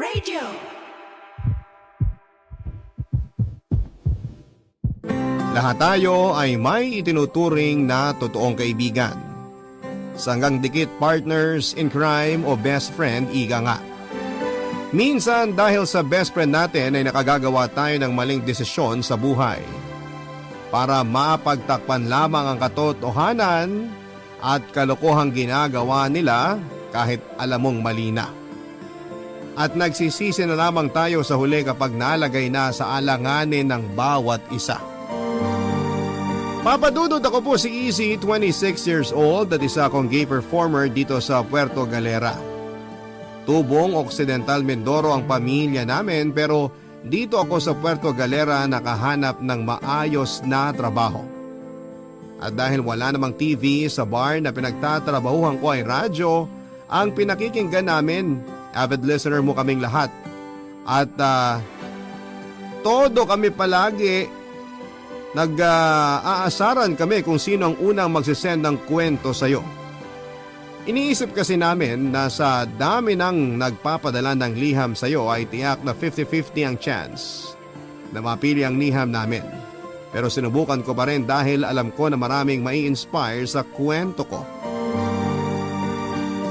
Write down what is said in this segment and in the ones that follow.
Radio. Lahat tayo ay may itinuturing na totoong kaibigan. Sanggang dikit partners in crime o best friend, ika nga. Minsan dahil sa best friend natin ay nakagagawa tayo ng maling desisyon sa buhay. Para mapagtakpan lamang ang katotohanan at kalokohang ginagawa nila kahit alam mong mali na. At nagsisisi na lamang tayo sa huli kapag nalagay na sa alanganin ng bawat isa. Papadudod ako po si Easy, 26 years old at isa akong gay performer dito sa Puerto Galera. Tubong Occidental Mindoro ang pamilya namin pero dito ako sa Puerto Galera nakahanap ng maayos na trabaho. At dahil wala namang TV sa bar na pinagtatrabahuhan ko ay radyo, ang pinakikinggan namin, avid listener mo kaming lahat. At todo kami palagi nag-aasaran kami kung sino ang unang magsisend ng kwento sa'yo. Iniisip kasi namin na sa dami ng nagpapadala ng liham sa'yo ay tiyak na 50-50 ang chance na mapili ang liham namin. Pero sinubukan ko pa rin dahil alam ko na maraming mai-inspire sa kwento ko.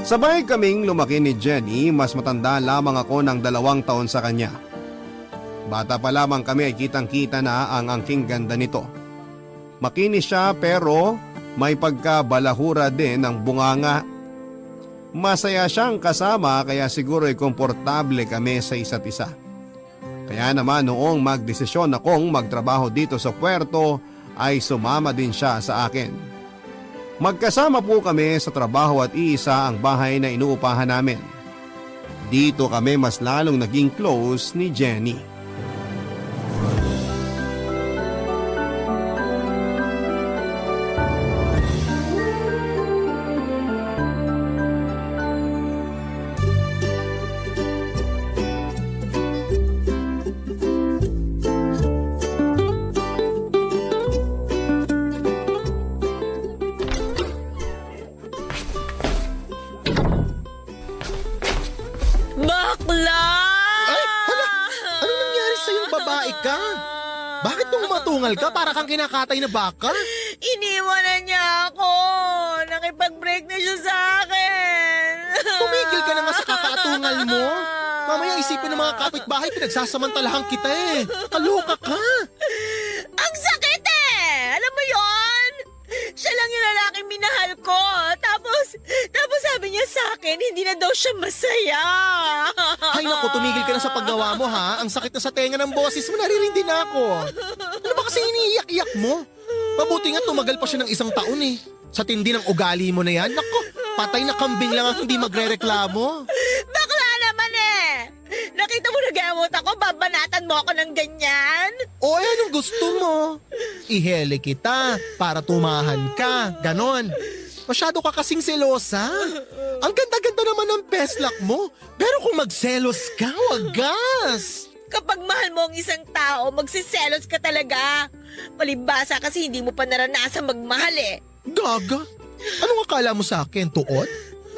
Sabay kaming lumaki ni Jenny, mas matanda lamang ako ng 2 taon sa kanya. Bata pa lamang kami ay kitang-kita na ang angking ganda nito. Makinis siya pero may pagkabalahura din ng bunganga. Masaya siyang kasama kaya siguro ay komportable kami sa isa't isa. Kaya naman noong magdesisyon akong magtrabaho dito sa puerto ay sumama din siya sa akin. Magkasama po kami sa trabaho at iisa ang bahay na inuupahan namin. Dito kami mas lalong naging close ni Jenny. Bakla! Ay, hala! Ano nangyari sa'yong babae ka? Bakit tumatungal ka para kang kinakatay na baka? Iniwan na niya ako! Nakipag-break na siya sa akin! Tumigil ka na nga sa kakaatungal mo. Mamaya isipin ng mga kapitbahay pinagsasamantalahan kita eh. Kaloka ka! Ang sakit eh! Alam mo yon? Siya lang yung lalaking minahal ko. Tapos sabi niya sa akin, hindi na daw siya masaya. Ay naku, tumigil ka na sa paggawa mo ha. Ang sakit na sa tenga ng boses mo, naririndi na ako. Ano ba kasi iniiyak-iyak mo? Mabuti nga tumagal pa siya ng 1 taon eh. Sa tindi ng ugali mo na yan, naku, patay na kambing lang ang hindi magre-reklamo. Bakla naman eh! Nakita mo nagamot ako, babanatan mo ako ng ganyan? O anong gusto mo? Ihele kita para tumahan ka, ganon. Masyado ka kasing selosa. Ang ganda-ganda naman ng peslak mo. Pero kung magselos ka, wagas. Kapag mahal mo ang isang tao, magsiselos ka talaga. Palibhasa kasi hindi mo pa naranasan magmahal eh. Gaga? Anong akala mo sa akin, tuod?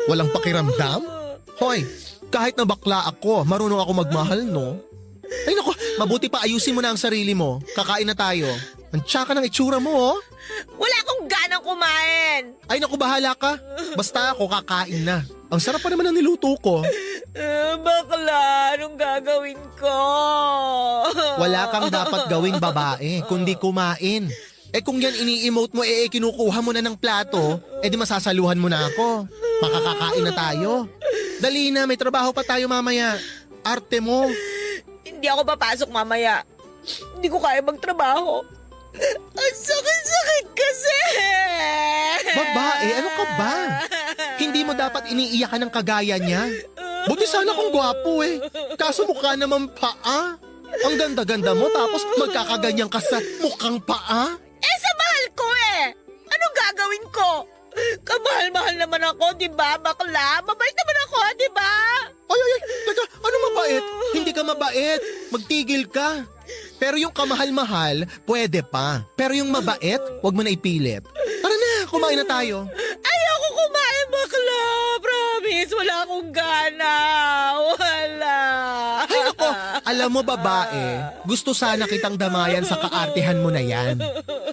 Walang pakiramdam? Hoy, kahit na bakla ako, marunong ako magmahal, no? Ay naku, mabuti pa ayusin mo na ang sarili mo. Kakain na tayo. Ang tsaka ng itsura mo, oh. Wala akong ganang kumain. Ay naku, bahala ka. Basta ako kakain na. Ang sarap pa naman ng niluto ko. Bakla, anong gagawin ko? Wala kang dapat gawing babae, kundi kumain. Eh kung yan ini-emote mo, kinukuha mo na ng plato, di masasaluhan mo na ako. Makakakain na tayo. Dali na, may trabaho pa tayo mamaya. Arte mo. Hindi ako papasok mamaya. Hindi ko kaya magtrabaho. Ang sakit-sakit kasi! Babae, ano ka ba? Hindi mo dapat iniiyakan ng kagaya niya. Buti sana kung gwapo eh. Kaso mukha naman paa. Ang ganda-ganda mo tapos magkakaganyan ka sa mukhang paa. Sa mahal ko eh! Anong gagawin ko? Kamahal-mahal naman ako, di ba, bakla? Mabait naman ako, di ba? Ay, teka, ano mabait? Hindi ka mabait. Magtigil ka. Pero yung kamahal-mahal, pwede pa. Pero yung mabait, wag mo na ipilit. Tara na, kumain na tayo. Ayoko kumain, bakla. Promise, wala akong gana. Wala. Alam mo babae, gusto sana kitang damayan sa kaartehan mo na yan.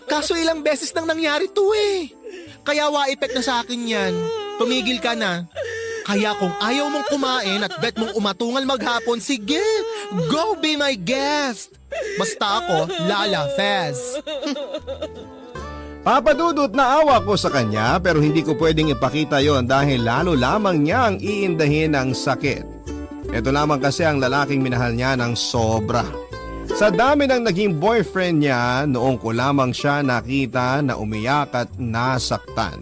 Kaso ilang beses nang nangyari to eh. Kaya wa-effect na sa akin yan. Tumigil ka na. Kaya kung ayaw mong kumain at bet mong umatungal maghapon, sige, go be my guest. Basta ako, Lala Fez. Papadudot na awa ko sa kanya pero hindi ko pwedeng ipakita yon dahil lalo lamang niyang iindahin ang sakit. Ito lamang kasi ang lalaking minahal niya ng sobra. Sa dami ng naging boyfriend niya, noong ko lamang siya nakita na umiyak at nasaktan.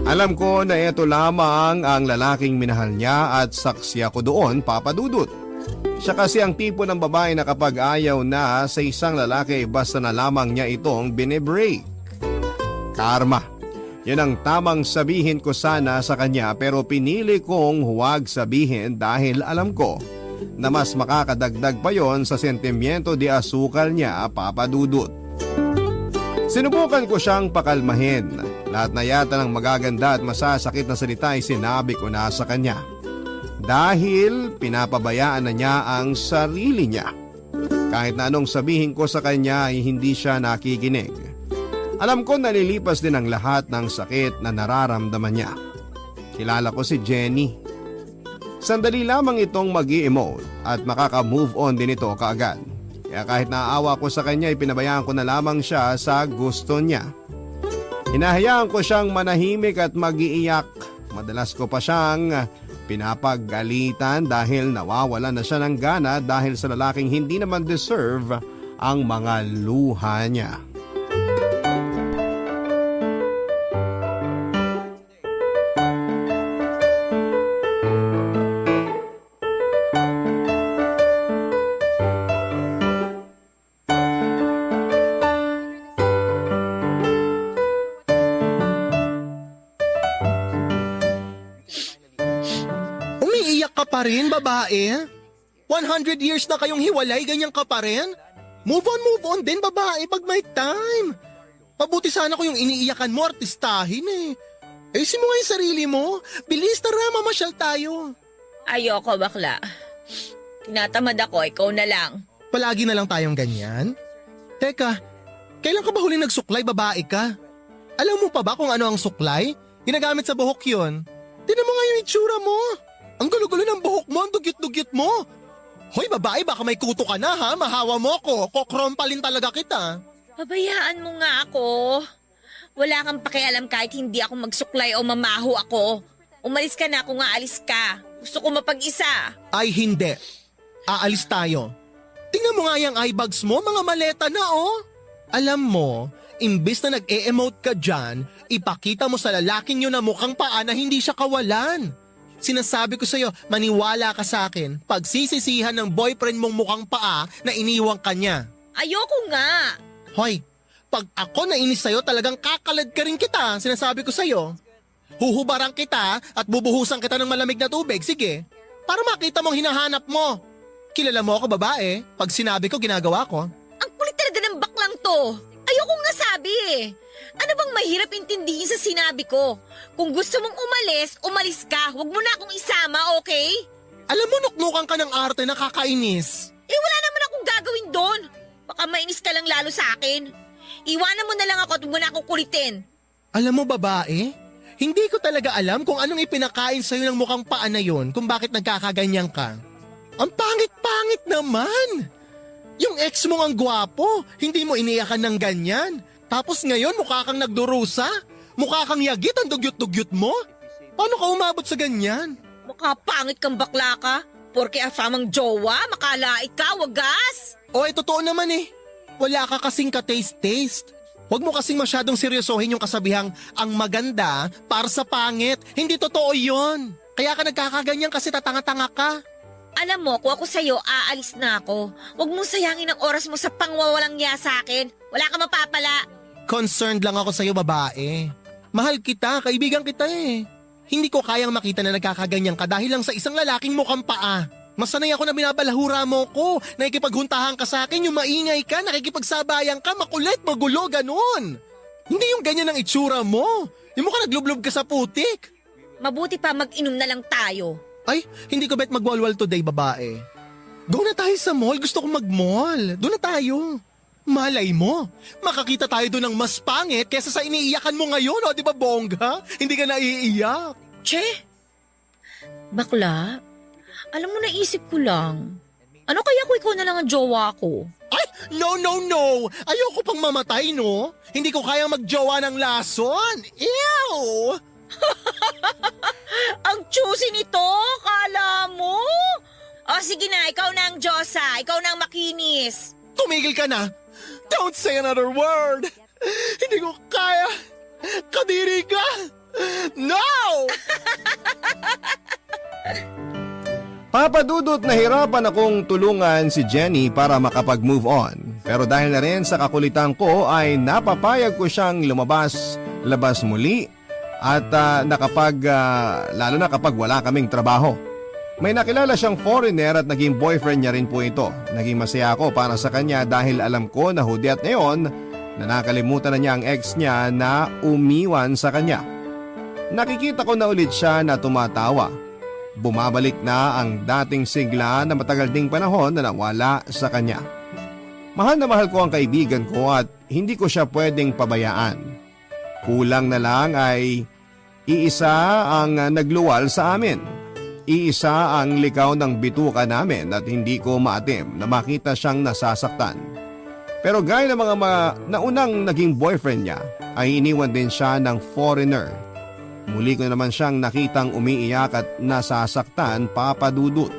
Alam ko na ito lamang ang lalaking minahal niya at saksi ako doon, papadudot. Siya kasi ang tipo ng babae na kapag ayaw na sa isang lalaki basta na lamang niya itong binibreak. Karma. Yan ang tamang sabihin ko sana sa kanya pero pinili kong huwag sabihin dahil alam ko na mas makakadagdag pa yon sa sentimiento di asukal niya, papadudot. Sinubukan ko siyang pakalmahin. Lahat na yata ng magaganda at masasakit na salita ay sinabi ko na sa kanya. Dahil pinapabayaan na niya ang sarili niya. Kahit na anong sabihin ko sa kanya ay hindi siya nakikinig. Alam ko nalilipas din ang lahat ng sakit na nararamdaman niya. Kilala ko si Jenny. Sandali lamang itong mag-i-emote at makaka-move on din ito kaagad. Kaya kahit naaawa ko sa kanya, ipinabayaan ko na lamang siya sa gusto niya. Hinahayaan ko siyang manahimik at mag-iiyak. Madalas ko pa siyang pinapagalitan dahil nawawala na siya ng gana dahil sa lalaking hindi naman deserve ang mga luha niya. Umiiyak ka pa rin, babae? 100 years na kayong hiwalay, ganyan ka pa rin? Move on din, babae, pag may time. Mabuti sana ko yung iniiyakan mo, artistahin eh. Ayusin mo nga yung sarili mo. Bilis, tara, mamasyal tayo. Ayoko, bakla. Tinatamad ako, ikaw na lang. Palagi na lang tayong ganyan? Teka, kailan ka ba huling nagsuklay, babae ka? Alam mo pa ba kung ano ang suklay? Ginagamit sa buhok yun. Tingnan mo nga yung itsura mo. Ang gulo-gulo ng buhok mo, ang dugyot-dugyot mo. Hoy babae, baka may kuto ka na ha, mahawa mo ko, kokrompalin talaga kita. Pabayaan mo nga ako. Wala kang pakialam kahit hindi ako magsuklay o mamaho ako. Umalis ka na kung aalis ka. Gusto ko mapag-isa. Ay hindi, aalis tayo. Tingnan mo nga yung eye bags mo, mga maleta na oh. Alam mo, imbis na nag-e-emote ka dyan, ipakita mo sa lalaking yun na mukhang paa na hindi siya kawalan. Sinasabi ko sa'yo, maniwala ka sa akin, pagsisisihan ng boyfriend mong mukhang paa na iniwang ka niya. Ayoko nga. Hoy, pag ako nainis sa'yo, talagang kakalad ka rin kita, sinasabi ko sa'yo. Huhubarang kita at bubuhusan kita ng malamig na tubig, sige. Para makita mong hinahanap mo. Kilala mo ako babae, pag sinabi ko, ginagawa ko. Ang kulit talaga ng baklang to. Ayoko nga sabi eh. Ano bang mahirap intindihin sa sinabi ko? Kung gusto mong umalis, umalis ka. Huwag mo na akong isama, okay? Alam mo, nuknukan ka ng arte, nakakainis. Eh wala naman akong gagawin doon. Baka mainis ka lang lalo sa akin. Iwanan mo na lang ako at huwag mo na akong kulitin. Alam mo babae, hindi ko talaga alam kung anong ipinakain sa'yo ng mukhang paa na yun kung bakit nagkakaganyan ka. Ang pangit-pangit naman! Yung ex mo ang gwapo, hindi mo iniyakan ng ganyan. Tapos ngayon mukha kang nagdurusa? Mukha kang yagit ang dugyot-dugyot mo? Paano ka umabot sa ganyan? Mukha pangit kang bakla ka. Porke afamang jowa, makalait ka, wagas. O totoo naman eh. Wala ka kasing ka-taste-taste. Huwag mo kasing masyadong seryosohin yung kasabihang ang maganda para sa pangit. Hindi totoo yon. Kaya ka nagkakaganyan kasi tatanga-tanga ka. Alam mo, kung ako sa'yo, aalis na ako. Huwag mong sayangin ang oras mo sa pangwawalang niya sa akin. Wala ka mapapala. Concerned lang ako sa'yo, babae. Mahal kita, kaibigan kita eh. Hindi ko kayang makita na nagkakaganyan ka dahil lang sa isang lalaking mukhang paa. Masanay ako na binabalahura mo ko, nakikipaghuntahan ka sa akin, yung maingay ka, nakikipagsabayan ka, makulit, magulo, ganun. Hindi yung ganyan ang itsura mo. Yung mukha naglublob ka sa putik. Mabuti pa mag-inom na lang tayo. Ay, hindi ko bet magwalwal today, babae. Go na tayo sa mall. Gusto kong mag-mall. Doon na tayo. Malay mo, makakita tayo doon ng mas pangit kesa sa iniiyakan mo ngayon, o di ba bongga? Hindi ka naiiyak. Che? Bakla? Alam mo, naisip ko lang. Ano kaya kung ikaw na lang ang jowa ko? Ay, no. Ayoko pang mamatay, no? Hindi ko kaya magjowa ng lason. Ew! Ang choosy nito, kala mo? O sige na, ikaw na ang Diyosa, ikaw na ang makinis. Tumigil ka na. Don't say another word. Hindi ko kaya. Kadiri ka. No! Papa Dudut, nahirapan akong tulungan si Jenny para makapag-move on. Pero dahil na rin sa kakulitan ko ay napapayag ko siyang labas muli at lalo na kapag wala kaming trabaho. May nakilala siyang foreigner at naging boyfriend niya rin po ito. Naging masaya ako para sa kanya dahil alam ko na hudyat ngayon na nakalimutan na niya ang ex niya na umiwan sa kanya. Nakikita ko na ulit siya na tumatawa. Bumabalik na ang dating sigla na matagal ding panahon na nawala sa kanya. Mahal na mahal ko ang kaibigan ko at hindi ko siya pwedeng pabayaan. Kulang na lang ay iisa ang nagluwal sa amin. Iisa ang likaw ng bituka namin at hindi ko maatim na makita siyang nasasaktan. Pero gaya ng mga naunang naging boyfriend niya ay iniwan din siya ng foreigner. Muli ko naman siyang nakitang umiiyak at nasasaktan, Papa Dudut.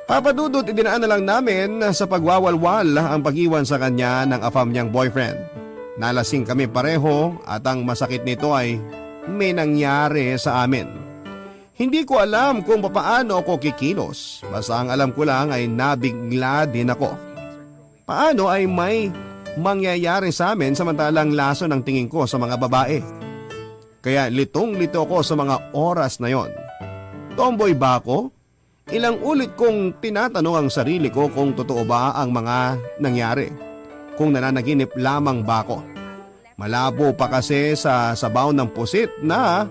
Papa Dudut, idinaan na lang namin sa pagwawalwal ang pag-iwan sa kanya ng afam niyang boyfriend. Nalasing kami pareho at ang masakit nito ay may nangyari sa amin. Hindi ko alam kung paano ako kikilos. Basta ang alam ko lang ay nabigla din ako. Paano ay may mangyayari sa amin samantalang laso ng tingin ko sa mga babae? Kaya litong-lito ako sa mga oras na yon. Tomboy ba ako? Ilang ulit kong tinatanong ang sarili ko kung totoo ba ang mga nangyari. Kung nananaginip lamang ba ako. Malabo pa kasi sa sabaw ng pusit na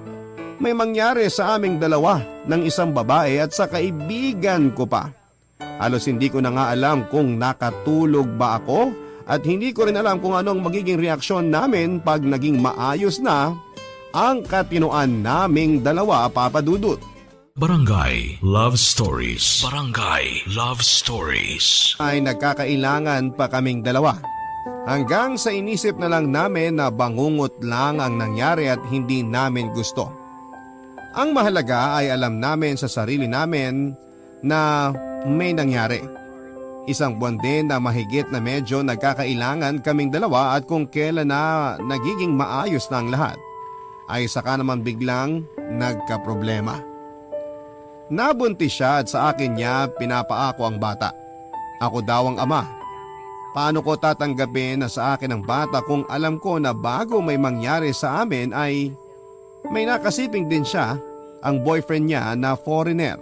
may mangyari sa aming dalawa ng isang babae at sa kaibigan ko pa. Halos hindi ko na nga alam kung nakatulog ba ako at hindi ko rin alam kung anong magiging reaksyon namin pag naging maayos na ang katinoan naming dalawa, Papa Dudut. Barangay Love Stories. Barangay Love Stories. Ay nagkakailangan pa kaming dalawa. Hanggang sa inisip na lang namin na bangungot lang ang nangyari at hindi namin gusto. Ang mahalaga ay alam namin sa sarili namin na may nangyari. Isang buwan din na mahigit na medyo nagkakailangan kaming dalawa at kung kailan na nagiging maayos na ang lahat, ay saka naman biglang nagkaproblema. Nabuntis siya at sa akin niya pinapaako ang bata. Ako daw ang ama. Paano ko tatanggapin na sa akin ang bata kung alam ko na bago may mangyari sa amin ay may nakasiping din siya, ang boyfriend niya na foreigner.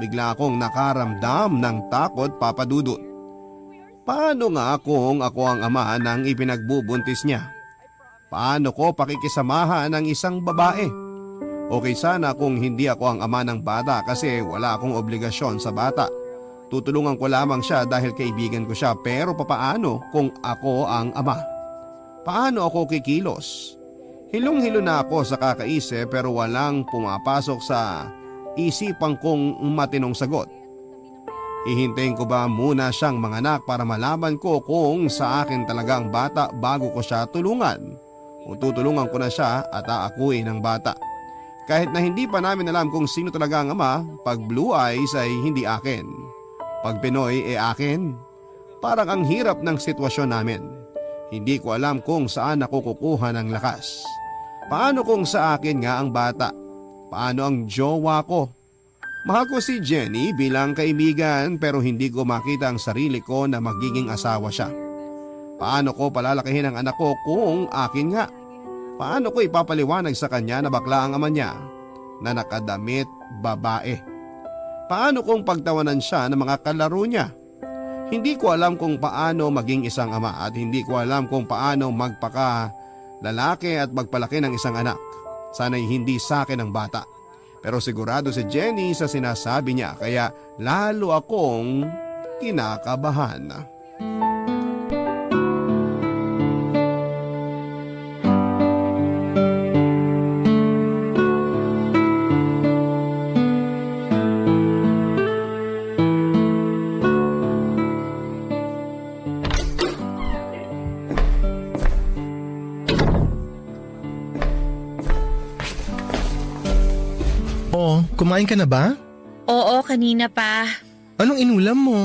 Bigla akong nakaramdam ng takot, Papa Dudut. Paano nga kung ako ang ama ng ipinagbubuntis niya? Paano ko pakikisamahan ng isang babae? Okay sana kung hindi ako ang ama ng bata kasi wala akong obligasyon sa bata. Tutulungan ko lamang siya dahil kaibigan ko siya, pero papaano kung ako ang ama? Paano ako kikilos? Hilong-hilo na ako sa kakaisip pero walang pumapasok sa isipan kong matinong sagot. Hihintayin ko ba muna siyang manganak para malaman ko kung sa akin talaga ang bata bago ko siya tulungan? O tutulungan ko na siya at aakuin ang bata? Kahit na hindi pa namin alam kung sino talaga ang ama, pag blue eyes ay hindi akin. Pag Pinoy akin. Parang ang hirap ng sitwasyon namin. Hindi ko alam kung saan ako kukuha ng lakas. Paano kung sa akin nga ang bata? Paano ang jowa ko? Mahal ko si Jenny bilang kaibigan pero hindi ko makita ang sarili ko na magiging asawa siya. Paano ko palalakihin ang anak ko kung akin nga? Paano ko ipapaliwanag sa kanya na bakla ang ama niya na nakadamit babae? Paano kung pagtawanan siya ng mga kalaro niya? Hindi ko alam kung paano maging isang ama at hindi ko alam kung paano lalaki at magpalaki ng isang anak. Sana'y hindi sa akin ang bata. Pero sigurado si Jenny sa sinasabi niya kaya lalo akong kinakabahan. Oh, kumain ka na ba? Oo, kanina pa. Anong inulam mo?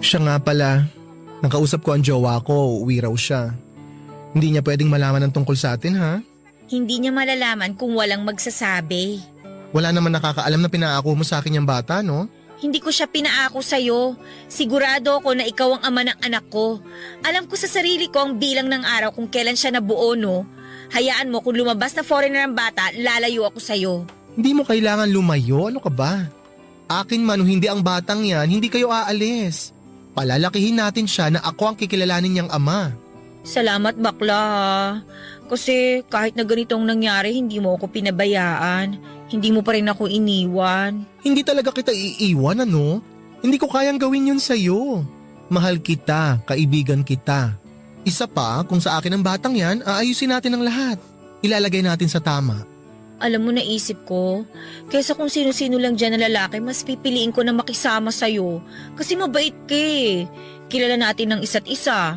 Siya nga pala. Nakausap ko ang jowa ko, uwi raw siya. Hindi niya pwedeng malaman ang tungkol sa atin, ha? Hindi niya malalaman kung walang magsasabi. Wala naman nakakaalam na pinaako mo sa akin yung bata, no? Hindi ko siya pinaako sa'yo. Sigurado ako na ikaw ang ama ng anak ko. Alam ko sa sarili ko ang bilang ng araw kung kailan siya nabuo, no? Hayaan mo kung lumabas na foreigner ang bata, lalayo ako sa'yo. Hindi mo kailangan lumayo, ano ka ba? Akin man o hindi ang batang yan, hindi kayo aalis. Palalakihin natin siya na ako ang kikilalanin niyang ama. Salamat bakla ha. Kasi kahit na ganitong nangyari, hindi mo ako pinabayaan. Hindi mo pa rin ako iniwan. Hindi talaga kita iiwan, ano? Hindi ko kayang gawin yun sa'yo. Mahal kita, kaibigan kita. Isa pa, kung sa akin ang batang yan, aayusin natin ang lahat. Ilalagay natin sa tama. Alam mo, naisip ko, kaysa kung sino-sino lang dyan na lalaki, mas pipiliin ko na makisama sa'yo. Kasi mabait ka eh. Kilala natin ng isa't isa.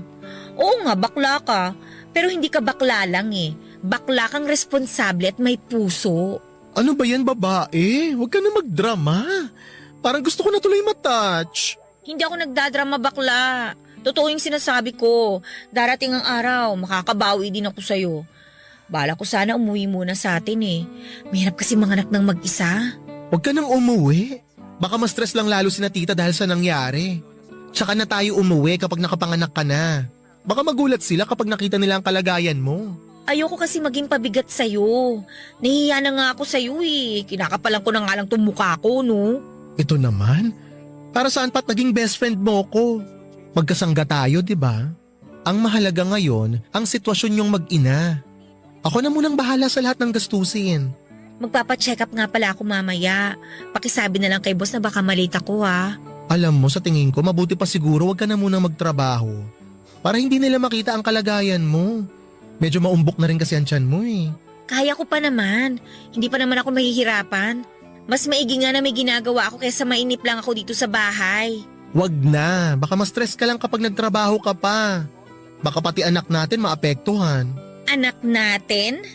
Oo nga, bakla ka. Pero hindi ka bakla lang eh. Bakla kang responsable at may puso. Ano ba yan, babae? Huwag ka na magdrama. Parang gusto ko na tuloy matouch. Hindi ako nagdadrama bakla. Totoo yung sinasabi ko. Darating ang araw, makakabawi din ako sa'yo. Bala ko sana umuwi muna sa atin eh. Mahirap kasi manganak ng mag-isa. Huwag ka nang umuwi. Baka ma-stress lang lalo si na tita dahil sa nangyari. Tsaka na tayo umuwi kapag nakapanganak ka na. Baka magulat sila kapag nakita nila ang kalagayan mo. Ayoko kasi maging pabigat sa'yo. Nahihiya na nga ako sa'yo eh. Kinakapalan ko na nga lang itong mukha ko, no? Ito naman? Para saan pa't naging best friend mo ko? Magkasangga tayo, di ba? Ang mahalaga ngayon, ang sitwasyon niyong mag-ina. Ako na munang bahala sa lahat ng gastusin. Magpapacheck up nga pala ako mamaya. Pakisabi na lang kay boss na baka malita ko ha. Alam mo, sa tingin ko, mabuti pa siguro wag ka na munang magtrabaho. Para hindi nila makita ang kalagayan mo. Medyo maumbok na rin kasi ang tiyan mo eh. Kaya ko pa naman. Hindi pa naman ako mahihirapan. Mas maigi nga na may ginagawa ako kaysa mainip lang ako dito sa bahay. Wag na, baka ma-stress ka lang kapag nagtrabaho ka pa. Baka pati anak natin maapektuhan. Anak natin?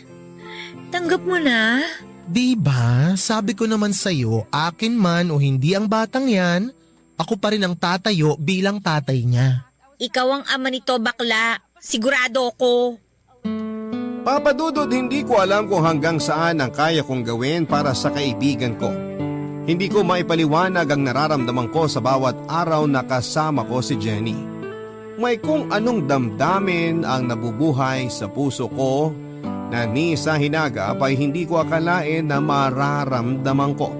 Tanggap mo na? Diba, sabi ko naman sa'yo, akin man o hindi ang batang yan, ako pa rin ang tatayo bilang tatay niya. Ikaw ang ama nito, bakla. Sigurado ko. Papa Dudut, hindi ko alam kung hanggang saan ang kaya kong gawin para sa kaibigan ko. Hindi ko maipaliwanag ang nararamdaman ko sa bawat araw na kasama ko si Jenny. May kung anong damdamin ang nabubuhay sa puso ko na ni sa hinagap ay hindi ko akalain na mararamdaman ko.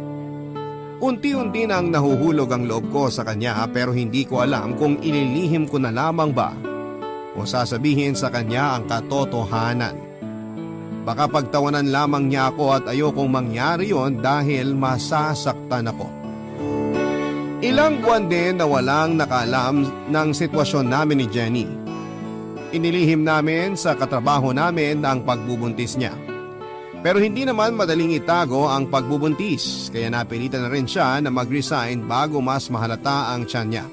Unti-unti nang nahuhulog ang loob ko sa kanya pero hindi ko alam kung ililihim ko na lamang ba o sasabihin sa kanya ang katotohanan. Baka pagtawanan lamang niya ako at ayokong mangyari yon dahil masasaktan ako. Ilang buwan din na walang nakaalam ng sitwasyon namin ni Jenny. Inilihim namin sa katrabaho namin ang pagbubuntis niya. Pero hindi naman madaling itago ang pagbubuntis kaya napilitan na rin siya na mag-resign bago mas mahalata ang tiyan niya.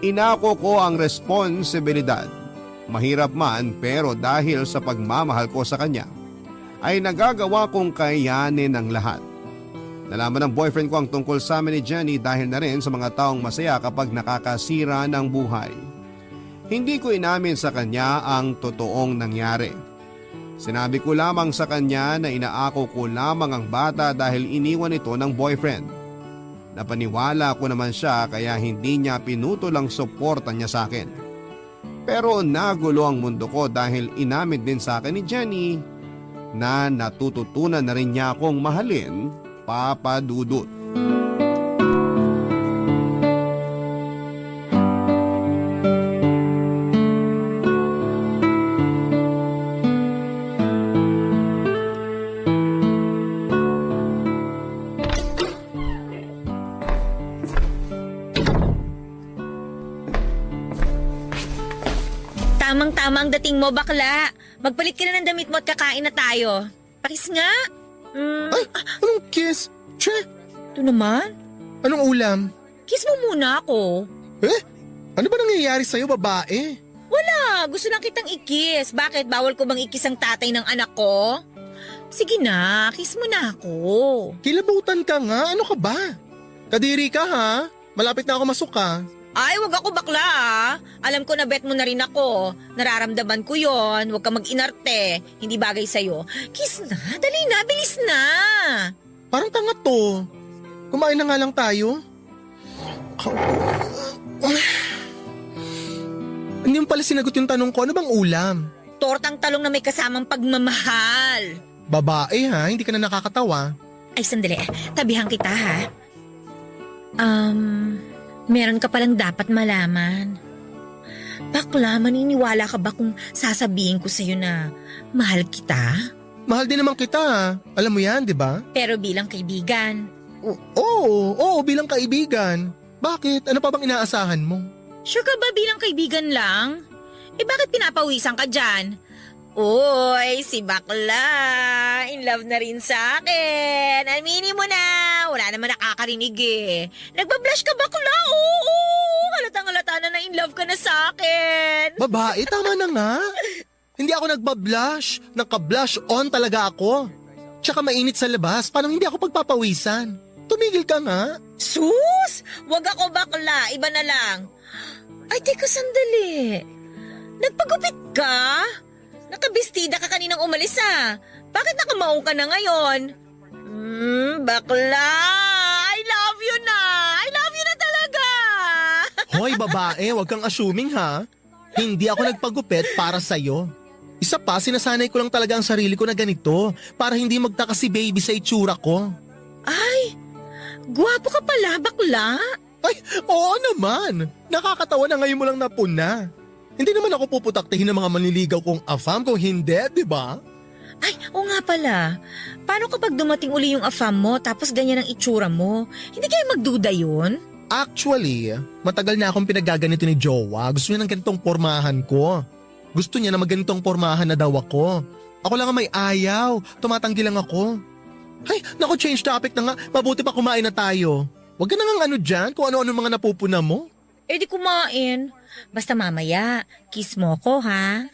Inako ko ang responsibilidad. Mahirap man pero dahil sa pagmamahal ko sa kanya, ay nagagawa kong kayanin ang lahat. Nalaman ng boyfriend ko ang tungkol sa amin ni Jenny dahil na rin sa mga taong masaya kapag nakakasira ng buhay. Hindi ko inamin sa kanya ang totoong nangyari. Sinabi ko lamang sa kanya na inaako ko lamang ang bata dahil iniwan ito ng boyfriend. Napaniwala ko naman siya kaya hindi niya pinutol ang suporta niya sa akin. Pero nagulo ang mundo ko dahil inamin din sa akin ni Jenny na natututunan na rin niya akong mahalin, Papa Dudut. namang dating mo, bakla. Magpalit ka na ng damit mo at kakain na tayo. Pakis nga. Ay, anong kiss? Che, Ito naman. anong ulam? Kiss mo muna ako. Ano ba nangyayari sa'yo, babae? Wala, gusto lang kitang ikis. Bakit? Bawal ko bang ikis ang tatay ng anak ko? Sige na, kiss mo na ako. Kilabutan ka nga, ano ka ba? Kadiri ka ha? Malapit na ako masuka. Ay, wag ako bakla ah. Alam ko na bet mo na rin ako. Nararamdaman ko yon. Huwag ka mag-inarte. Hindi bagay sa'yo. Kiss na, dali na, bilis na. Parang tanga to. Kumain na nga lang tayo. Hindi mo pala sinagot yung tanong ko, ano bang ulam? Tortang talong na may kasamang pagmamahal. Babae ha, hindi ka na nakakatawa. Ay, sandali. Tabihan kita ha. Meron ka palang dapat malaman. Bakla, maniniwala ka ba kung sasabihin ko sa'yo na mahal kita? Mahal din naman kita ha. Alam mo yan, di ba? Pero bilang kaibigan. Oo, bilang kaibigan. Bakit? Ano pa bang inaasahan mo? Sure ka ba bilang kaibigan lang? Eh bakit pinapawisan ka dyan? Uy, si bakla. In love na rin sa akin. Aminin mo na. Wala naman nakakarinig eh. Nagbablush ka bakla? Oo. Halatang-halata na in love ka na sa akin. Babae, tama na nga. Hindi ako nagbablush. Naka-blush on talaga ako. Tsaka mainit sa labas, parang hindi ako pagpapawisan. Tumigil ka nga. Sus! Wag ako bakla. Iba na lang. Ay, teka sandali. Nagpagupit ka? Nakabistida ka kaninang umalis ah. Bakit nakamaong ka na ngayon? Bakla! I love you na! I love you na talaga! Hoy babae, wag kang assuming ha. Hindi ako nagpagupit para sa'yo. Isa pa, sinasanay ko lang talaga ang sarili ko na ganito para hindi magtaka si baby sa itsura ko. Ay! Gwapo ka pala, bakla! Ay, oo naman. Nakakatawa na ngayon mo lang napuna. Hindi naman ako puputaktihin ng mga manliligaw kong afam kung hindi, di ba? Ay, oo nga pala. Paano kapag dumating uli yung afam mo tapos ganyan ang itsura mo? Hindi kayo magduda yun? Actually, matagal na akong pinagaganito ni Jowa. Gusto niya ng ganitong pormahan ko. Gusto niya na magganitong pormahan na daw ako. Ako lang ang may ayaw. Tumatanggi lang ako. Ay, naku, change topic na nga. Mabuti pa kumain na tayo. Huwag ka na nga ano dyan kung ano-ano mga napupuna mo. Eh di kumain. Basta mamaya, kiss mo ko ha?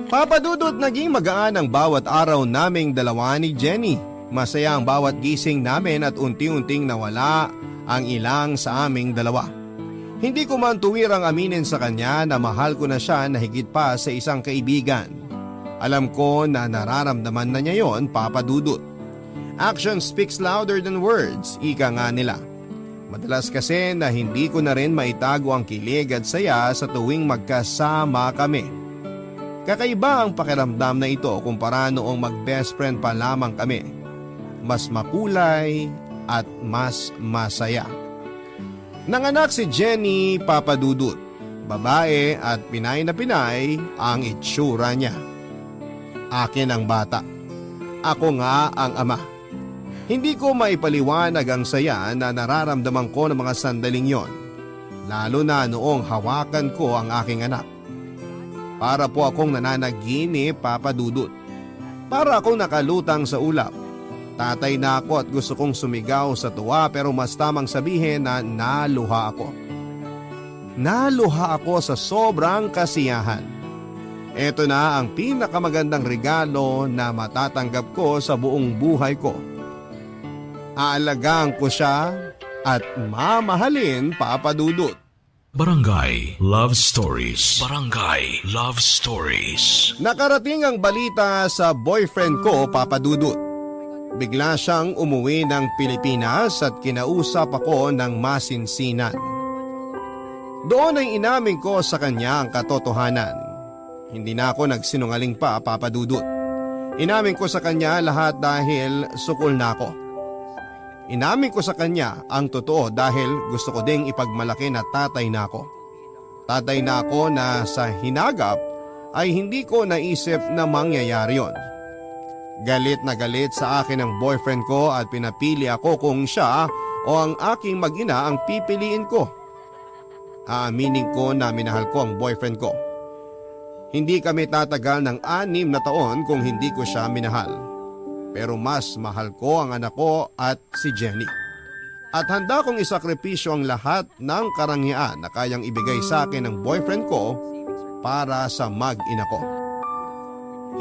Papa Dudut, naging magaan ang bawat araw naming dalawa ni Jenny. Masaya ang bawat gising namin at unti-unting nawala ang ilang sa aming dalawa. Hindi ko man tuwirang aminin sa kanya na mahal ko na siya na higit pa sa isang kaibigan. Alam ko na nararamdaman na niya yon, Papa Dudut. Action speaks louder than words, ika nga nila. Madalas kasi na hindi ko na rin maitago ang kilig at saya sa tuwing magkasama kami. Kakaiba ang pakiramdam na ito kumpara noong mag-best friend pa lamang kami. Mas makulay at mas masaya. Nanganak si Jenny, Papa Dudut. Babae at Pinay na Pinay ang itsura niya. Akin ang bata. Ako nga ang ama. Hindi ko maipaliwanag ang saya na nararamdaman ko ng mga sandaling yon. Lalo na noong hawakan ko ang aking anak. Para po akong nananaginip, Papa Dudut. Para akong nakalutang sa ulap. Tatay na ako at gusto kong sumigaw sa tuwa pero mas tamang sabihin na naluha ako. Naluha ako sa sobrang kasiyahan. Ito na ang pinakamagandang regalo na matatanggap ko sa buong buhay ko. Aalagaan ko siya at mamahalin, Papa Dudut. Barangay Love Stories. Barangay Love Stories. Nakarating ang balita sa boyfriend ko, Papa Dudut. Bigla siyang umuwi ng Pilipinas at kinausap ako ng masinsinan. Doon ay inamin ko sa kanya ang katotohanan. Hindi na ako nagsinungaling pa, Papa Dudut. Inamin ko sa kanya lahat dahil sukol na ako. Inamin ko sa kanya ang totoo dahil gusto ko ding ipagmalaki na tatay na ako. Tatay na ako na sa hinagap ay hindi ko naisip na mangyayari yon. Galit na galit sa akin ang boyfriend ko at pinapili ako kung siya o ang aking mag-ina ang pipiliin ko. Aaminin ko na minahal ko ang boyfriend ko. Hindi kami tatagal ng 6 na taon kung hindi ko siya minahal. Pero mas mahal ko ang anak ko at si Jenny. At handa kong isakripisyo ang lahat ng karangyaan na kayang ibigay sa akin ng boyfriend ko para sa mag-ina ko.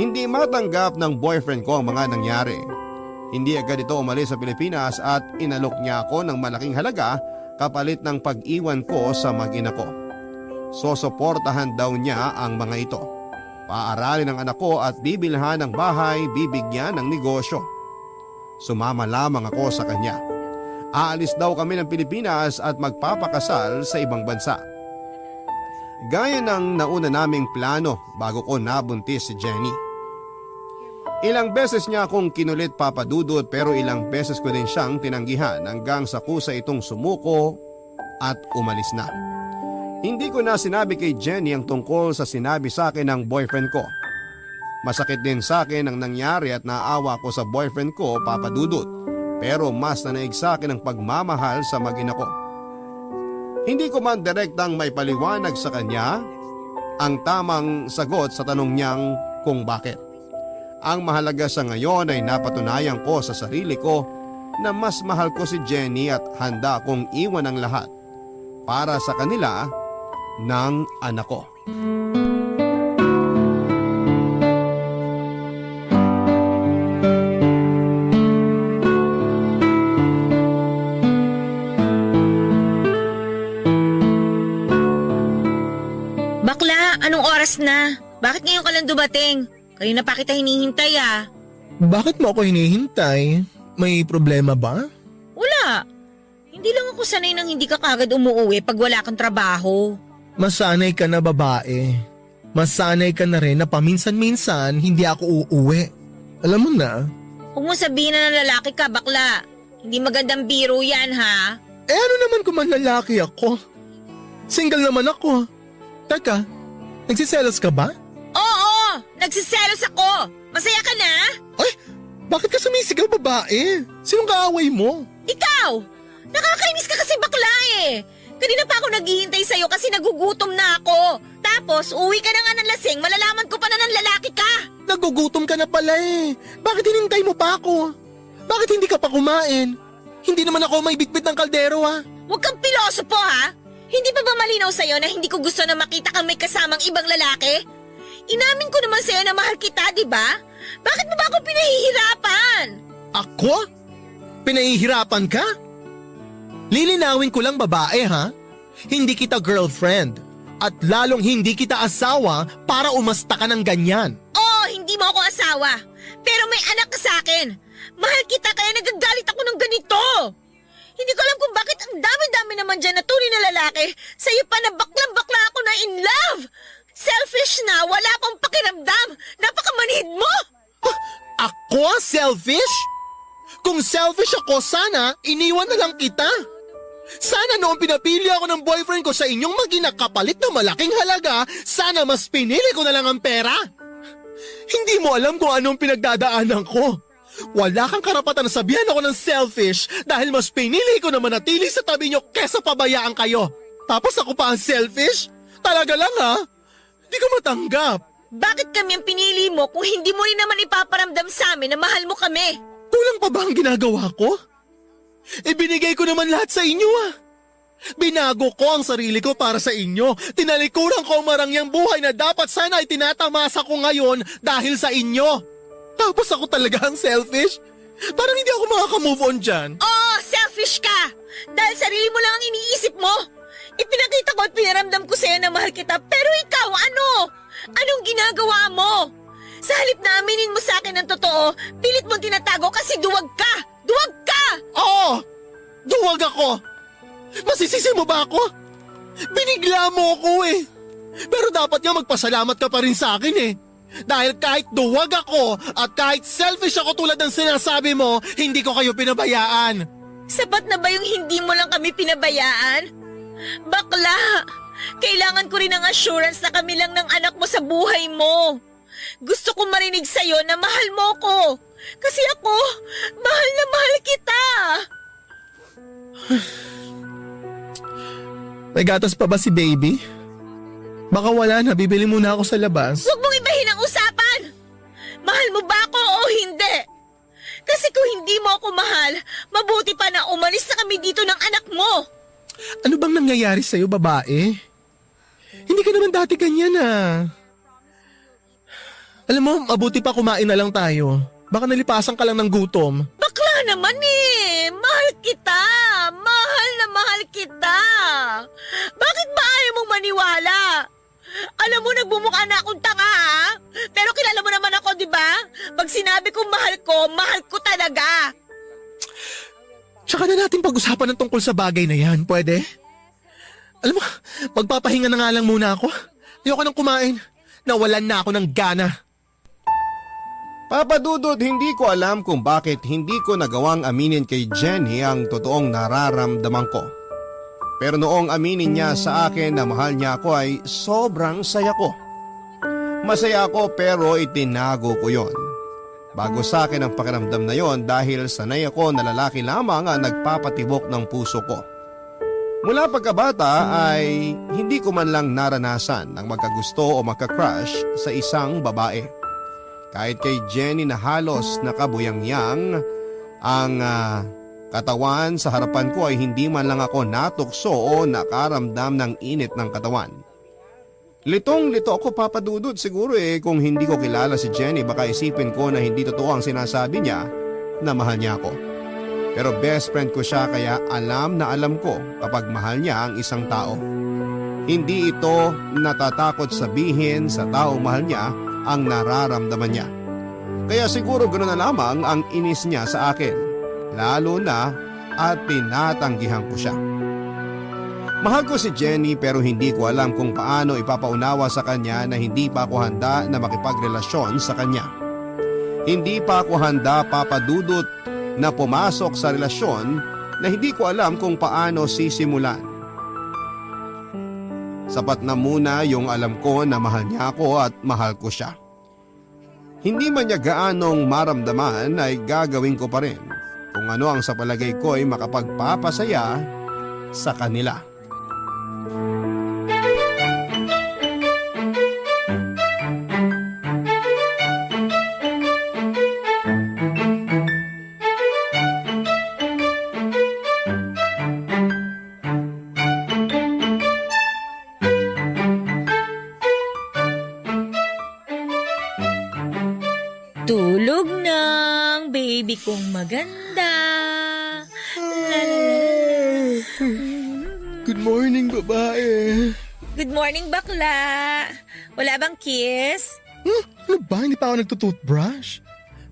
Hindi matanggap ng boyfriend ko ang mga nangyari. Hindi agad ito umalis sa Pilipinas at inalok niya ako ng malaking halaga kapalit ng pag-iwan ko sa mag-ina ko. Sosuportahan daw niya ang mga ito. Paaralin ang anak ko at bibilhan ng bahay, bibigyan ng negosyo. Sumama lamang ako sa kanya. Aalis daw kami ng Pilipinas at magpapakasal sa ibang bansa. Gaya ng nauna naming plano bago ko nabuntis si Jenny. Ilang beses niya akong kinulit papadudot pero ilang beses ko din siyang tinanggihan hanggang sa kusa itong sumuko at umalis na. Hindi ko na sinabi kay Jenny ang tungkol sa sinabi sa akin ng boyfriend ko. Masakit din sa akin ang nangyari at naawa ko sa boyfriend ko papadudot pero mas nanaig sa akin ang pagmamahal sa mag-ina ko. Hindi ko man direktang may paliwanag sa kanya ang tamang sagot sa tanong niyang kung bakit. Ang mahalaga sa ngayon ay napatunayan ko sa sarili ko na mas mahal ko si Jenny at handa kong iwan ang lahat para sa kanila ng anak ko. Bakla, anong oras na? Bakit ngayon ka lang dumating? Kanina pa kita hinihintay ah. Bakit mo ako hinihintay? May problema ba? Wala. Hindi lang ako sanay nang hindi ka kagad umuuwi pag wala kang trabaho. Masanay ka na babae. Masanay ka na rin na paminsan-minsan hindi ako uuwi. Alam mo na. Huwag mo sabihin na ng lalaki ka, bakla. Hindi magandang biro yan ha. Eh ano naman kung man lalaki ako? Single naman ako. Teka, nagsiselos ka ba? Oo, nagsiselos ako. Masaya ka na? Ay, bakit ka sumisigaw babae? Sinong kaaway mo? Ikaw! Nakakainis ka kasi bakla eh. Kanina pa ako naghihintay sa'yo kasi nagugutom na ako. Tapos, uwi ka na nga ng lasing, malalaman ko pa na ng lalaki ka. Nagugutom ka na pala eh. Bakit hinintay mo pa ako? Bakit hindi ka pa kumain? Hindi naman ako may bitbit ng kaldero ha. Huwag kang pilosopo ha. Hindi pa ba malinaw sa'yo na hindi ko gusto na makita kang may kasamang ibang lalaki? Inamin ko naman sa'yo na mahal kita, di ba? Bakit mo ba ako pinahihirapan? Ako? Pinahihirapan ka? Lilinawin ko lang babae ha. Hindi kita girlfriend. At lalong hindi kita asawa para umasta ka ng ganyan. Oo, hindi mo ako asawa. Pero may anak ka sa akin. Mahal kita kaya nagagalit ako ng ganito. Hindi ko alam kung bakit ang dami-dami naman dyan na tunay na lalaki. Sa'yo pa na baklang-bakla ako na in love. Selfish na, wala pang pakiramdam. Napakamanhid mo. Ako? Selfish? Kung selfish ako, sana iniwan na lang kita. Sana noong pinapili ako ng boyfriend ko sa inyong mag-ina kapalit na malaking halaga, sana mas pinili ko na lang ang pera. Hindi mo alam kung anong pinagdadaanan ko. Wala kang karapatan na sabihan ako ng selfish dahil mas pinili ko na manatili sa tabi niyo kesa pabayaan kayo. Tapos ako pa ang selfish? Talaga lang ha? Hindi ko matanggap. Bakit kami ang pinili mo kung hindi mo rin naman ipaparamdam sa amin na mahal mo kami? Kulang pa ba ang ginagawa ko? Ibinigay ko naman lahat sa inyo ah. Binago ko ang sarili ko para sa inyo. Tinalikuran ko ang marangyang buhay na dapat sana ay tinatamasa ko ngayon dahil sa inyo. Tapos ako talaga ang selfish? Parang hindi ako makaka-move on dyan. Oo, selfish ka! Dahil sarili mo lang ang iniisip mo. Ipinakita ko at pinaramdam ko sa'yo na mahal kita, pero ikaw ano? Anong ginagawa mo? Sa halip na aminin mo sa akin ng totoo, pilit mong tinatago kasi duwag ka! Duwag ka! Oo! Duwag ako! Masisisi mo ba ako? Binigla mo ako eh. Pero dapat nga magpasalamat ka pa rin sa akin eh. Dahil kahit duwag ako at kahit selfish ako tulad ng sinasabi mo, hindi ko kayo pinabayaan. Sapat na ba yung hindi mo lang kami pinabayaan? Bakla! Kailangan ko rin ng assurance na kami lang ng anak mo sa buhay mo. Gusto kong marinig sa'yo na mahal mo ko. Kasi ako, mahal na mahal kita. May gatas pa ba si baby? Baka wala na, bibili muna ako sa labas. Huwag mong ibahin ang usapan! Mahal mo ba ako o hindi? Kasi kung hindi mo ako mahal, mabuti pa na umalis na kami dito ng anak mo. Ano bang nangyayari sa'yo, babae? Hindi ka naman dati ganyan Alam mo, mabuti pa kumain na lang tayo. Baka nalipasan ka lang ng gutom. Bakla naman eh! Mahal kita! Mahal na mahal kita! Bakit ba ayaw mong maniwala? Alam mo, nagbumukha na akong tanga ha? Pero kilala mo naman ako, di ba? Pag sinabi kong mahal ko talaga! Tsaka na natin pag-usapan ng tungkol sa bagay na yan, pwede? Alam mo, magpapahinga na nga lang muna ako. Ayoko nang kumain. Nawalan na ako ng gana. Papa Dudut, hindi ko alam kung bakit hindi ko nagawang aminin kay Jenny ang totoong nararamdaman ko. Pero noong aminin niya sa akin na mahal niya ako ay sobrang saya ko. Masaya ako pero itinago ko yon. Bago sa akin ang pakiramdam na yon dahil sanay ako na lalaki lamang ang nagpapatibok ng puso ko. Mula pagkabata ay hindi ko man lang naranasan ang magkagusto o magka-crush sa isang babae. Kahit kay Jenny na halos nakabuyangyang ang katawan sa harapan ko ay hindi man lang ako natukso o nakaramdam ng init ng katawan. Litong-lito ako, Papa Dudut, siguro kung hindi ko kilala si Jenny baka isipin ko na hindi totoo ang sinasabi niya na mahal niya ako. Pero best friend ko siya kaya alam na alam ko kapag mahal niya ang isang tao. Hindi ito natatakot sabihin sa taong mahal niya ang nararamdaman niya. Kaya siguro ganoon na lamang ang inis niya sa akin. Lalo na at tinatanggihan ko siya. Mahal ko si Jenny pero hindi ko alam kung paano ipapaunawa sa kanya na hindi pa ako handa na makipagrelasyon sa kanya. Hindi pa ako handa, Papa Dudut, na pumasok sa relasyon na hindi ko alam kung paano sisimulan. Sapat na muna yung alam ko na mahal niya ako at mahal ko siya. Hindi man niya gaanong maramdaman ay gagawin ko pa rin kung ano ang sa palagay ko ay makapagpapasaya sa kanila. Tulog ng baby kong maganda. Good morning, babae. Good morning, bakla. Wala bang kiss? Ano ba? Hindi pa ako nagtutoothbrush?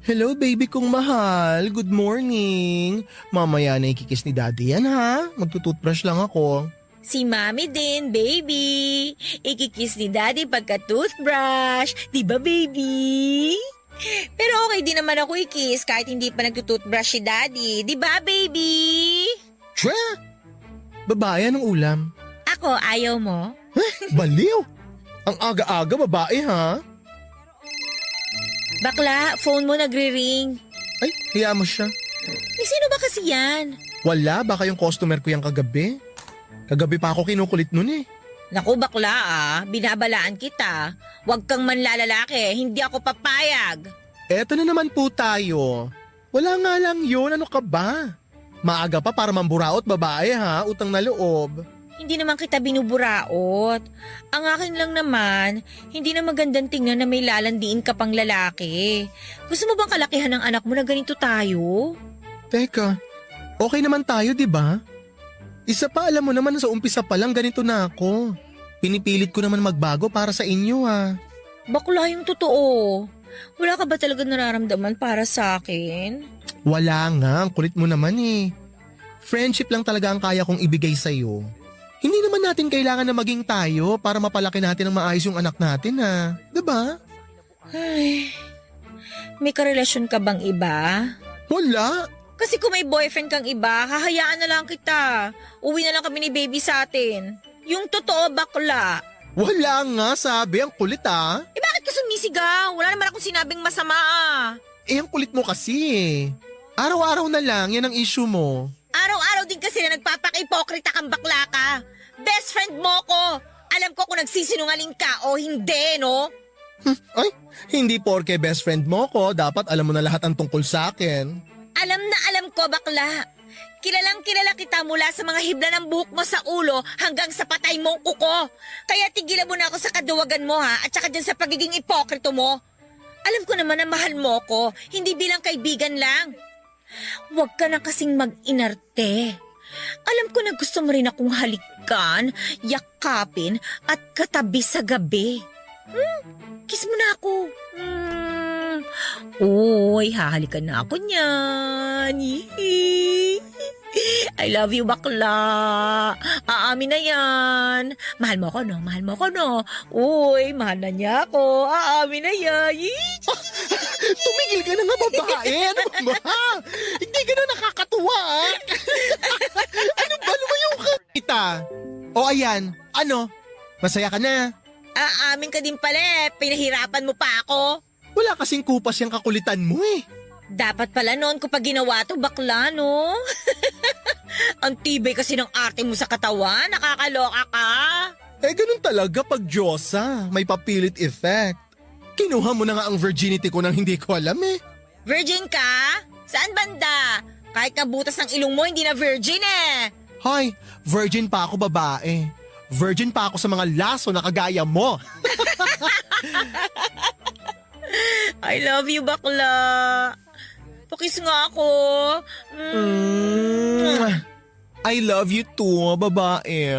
Hello, baby kong mahal. Good morning. Mamaya na ikikiss ni daddy yan, ha? Magtutoothbrush lang ako. Si mami din, baby. Ikikiss ni daddy pagka-toothbrush. Di ba, baby? Pero okay din naman ako i-kiss kahit hindi pa nagtutoothbrush si daddy. Di ba, baby? Tcha! Babae, anong ulam? Ako, ayaw mo? Baliw! Ang aga-aga, babae, ha? Bakla, phone mo nagre-ring. Ay, hiya mo siya. Sino ba kasi yan? Wala, baka yung customer ko yung kagabi. Kagabi pa ako kinukulit nun eh. Naku, bakla binabalaan kita. Huwag kang manlalalaki, hindi ako papayag. Eto na naman po tayo. Wala nga lang yun, ano ka ba? Maaga pa para mamburaot, babae, ha? Utang na loob. Hindi naman kita binuburaot. Ang akin lang naman, hindi na magandang tingnan na may lalandiin ka pang lalaki. Gusto mo bang kalakihan ng anak mo na ganito tayo? Teka, okay naman tayo, di ba? Isa pa, alam mo naman sa umpisa pa lang ganito na ako. Pinipilit ko naman magbago para sa inyo, ha? Bakla yung totoo. Wala ka ba talaga nararamdaman para sa akin? Wala nga, ang kulit mo naman eh. Friendship lang talaga ang kaya kong ibigay sa'yo. Hindi naman natin kailangan na maging tayo para mapalaki natin ng maayos yung anak natin, ha? Diba? Ay, may karelasyon ka bang iba? Wala. Kasi kung may boyfriend kang iba, hahayaan na lang kita. Uwi na lang kami ni baby sa atin. Yung totoo, bakla. Wala nga, sabi. Ang kulit, ah. Eh bakit ka sumisigaw? Wala naman akong sinabing masama Eh, ang kulit mo kasi eh. Araw-araw na lang, yan ang issue mo. Araw-araw din kasi na nagpapaka-ipokrita kang bakla ka. Best friend mo ko! Alam ko kung nagsisinungaling ka o hindi, no? Ay, hindi porke best friend mo ko, dapat alam mo na lahat ang tungkol sa akin. Alam na alam ko, bakla. Kilalang kilala kita mula sa mga hibla ng buhok mo sa ulo hanggang sa patay mong kuko. Kaya tigilan mo na ako sa kaduwagan mo ha, at saka dyan sa pagiging ipokrito mo. Alam ko naman na mahal mo ko, hindi bilang kaibigan lang. Huwag ka na kasing mag-inarte. Alam ko na gusto mo rin akong halikan, yakapin at katabi sa gabi. Kiss mo na ako. Uy, hahalikan na ako niyan. I love you, bakla. Aamin na yan. Mahal mo ko, no? Mahal mo ko, no? Uy, mahal na niya ako. Aamin na yan. Tumigil ka na nga, babae. Ano ba? Hindi ka na nakakatuwa. Ano ba? Lumayo ka. Kita. O ayan, ano? Masaya ka na. Aamin ka din pala eh. Pinahirapan mo pa ako. Wala kasing kupas yung kakulitan mo eh. Dapat pala noon ko pa ginawa to, bakla, no? Ang tibay kasi ng arte mo sa katawan. Nakakaloka ka. Eh ganun talaga pag Diyosa. May papilit effect. Kinuha mo na nga ang virginity ko nang hindi ko alam eh. Virgin ka? Saan banda? Kahit kabutas ng ilong mo, hindi na virgin eh. Hoy, virgin pa ako, babae. Virgin pa ako sa mga laso na kagaya mo. I love you, bakla. Pakis nga ako. I love you too, babae.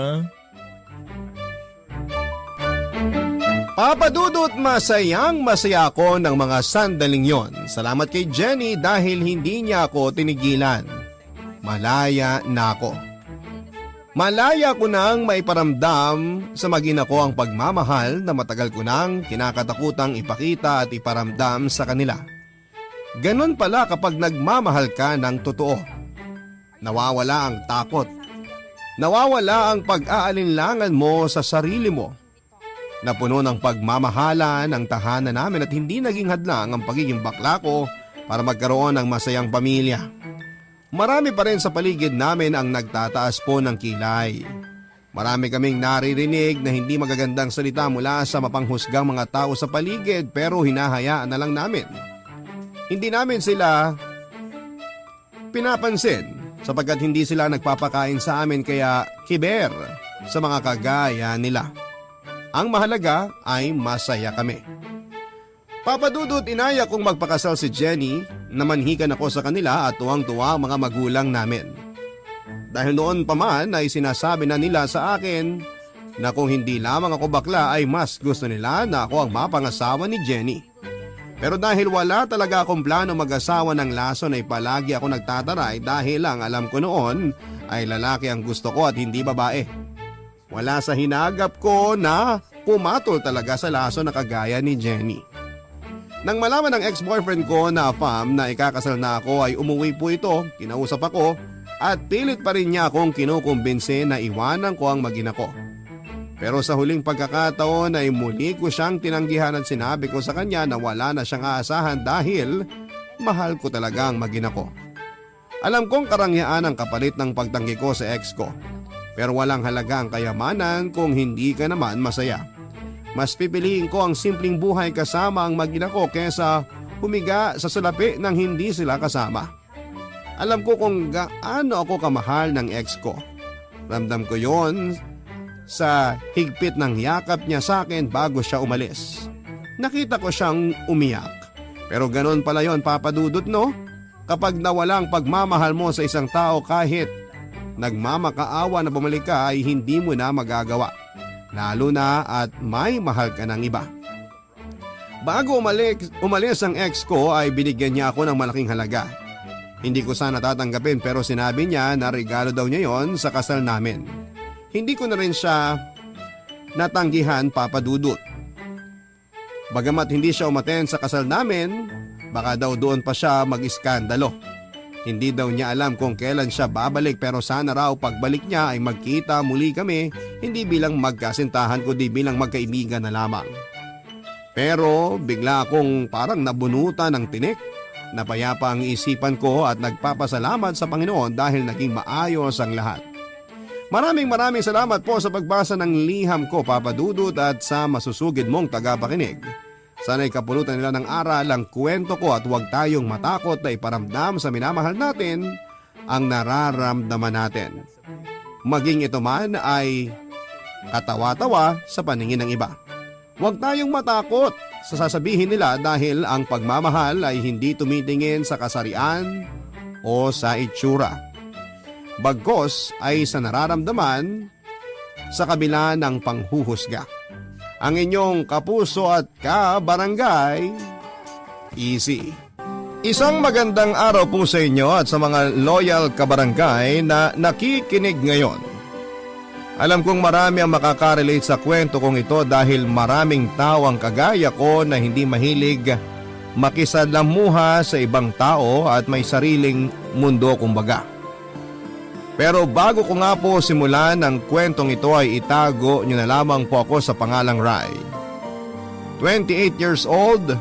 Papadudot, masayang masaya ako ng mga sandaling yon. Salamat kay Jenny dahil hindi niya ako tinigilan. Malaya na ako. Malaya ko nang maiparamdam sa mag-ina ko ang pagmamahal na matagal ko nang kinakatakutang ipakita at iparamdam sa kanila. Ganon pala kapag nagmamahal ka ng totoo. Nawawala ang takot. Nawawala ang pag-aalinlangan mo sa sarili mo. Napuno ng pagmamahala ng tahanan namin at hindi naging hadlang ang pagiging bakla ko para magkaroon ng masayang pamilya. Marami pa rin sa paligid namin ang nagtataas po ng kilay. Marami kaming naririnig na hindi magagandang salita mula sa mapanghusgang mga tao sa paligid pero hinahayaan na lang namin. Hindi namin sila pinapansin sapagkat hindi sila nagpapakain sa amin kaya kiber sa mga kagaya nila. Ang mahalaga ay masaya kami. Papadudot, inaya kong magpakasal si Jenny, namanhikan ako sa kanila at tuwang-tuwa ang mga magulang namin. Dahil noon pa man ay sinasabi na nila sa akin na kung hindi lamang ako bakla ay mas gusto nila na ako ang mapangasawa ni Jenny. Pero dahil wala talaga akong plano mag-asawa ng lason ay palagi ako nagtataray dahil ang alam ko noon ay lalaki ang gusto ko at hindi babae. Wala sa hinagap ko na pumatol talaga sa laso na kagaya ni Jenny. Nang malaman ng ex-boyfriend ko na fam na ikakasal na ako ay umuwi po ito, kinausap ako at pilit pa rin niya akong kinukumbinse na iwanan ko ang mag-ina ko. Pero sa huling pagkakataon ay muli ko siyang tinanggihan at sinabi ko sa kanya na wala na siyang aasahan dahil mahal ko talaga ang mag-ina ko. Alam kong karangyaan ang kapalit ng pagtanggi ko sa ex ko. Pero walang halaga ang kayamanan kung hindi ka naman masaya. Mas pipiliin ko ang simpleng buhay kasama ang mag-ina ko kesa humiga sa salapi nang hindi sila kasama. Alam ko kung gaano ako kamahal ng ex ko. Ramdam ko yon sa higpit ng yakap niya sa akin bago siya umalis. Nakita ko siyang umiyak. Pero ganon pala yon, papadudot, no? Kapag nawala ang pagmamahal mo sa isang tao kahit nagmamakaawa na bumalik ka ay hindi mo na magagawa. Lalo na at may mahal ka ng iba. Bago umalis ang ex ko ay binigyan niya ako ng malaking halaga. Hindi ko sana tatanggapin pero sinabi niya na regalo daw niya yon sa kasal namin. Hindi ko na rin siya natanggihan, papadudot. Bagamat hindi siya umaten sa kasal namin, baka daw doon pa siya mag-iskandalo. Hindi daw niya alam kung kailan siya babalik pero sana raw pagbalik niya ay magkita muli kami, hindi bilang magkasintahan kundi bilang magkaibigan na lamang. Pero bigla akong parang nabunutan ng tinik. Napayapa ang isipan ko at nagpapasalamat sa Panginoon dahil naging maayos ang lahat. Maraming salamat po sa pagbasa ng liham ko, Papa Dudut, at sa masusugid mong tagapakinig. Sana'y kapulutan nila ng aral ang kwento ko at huwag tayong matakot na iparamdam sa minamahal natin ang nararamdaman natin. Maging ito man ay katawa-tawa sa paningin ng iba. Huwag tayong matakot sa sasabihin nila dahil ang pagmamahal ay hindi tumitingin sa kasarian o sa itsura. Bagkos ay sa nararamdaman sa kabila ng panghuhusga. Ang inyong kapuso at kabarangay, Easy. Isang magandang araw po sa inyo at sa mga loyal kabarangay na nakikinig ngayon. Alam kong marami ang makakarelate sa kwento kong ito dahil maraming tao ang kagaya ko na hindi mahilig makisalamuha sa ibang tao at may sariling mundo kumbaga. Pero bago ko nga po simulan ang kwentong ito ay itago nyo na lamang po ako sa pangalang Rai. 28 years old,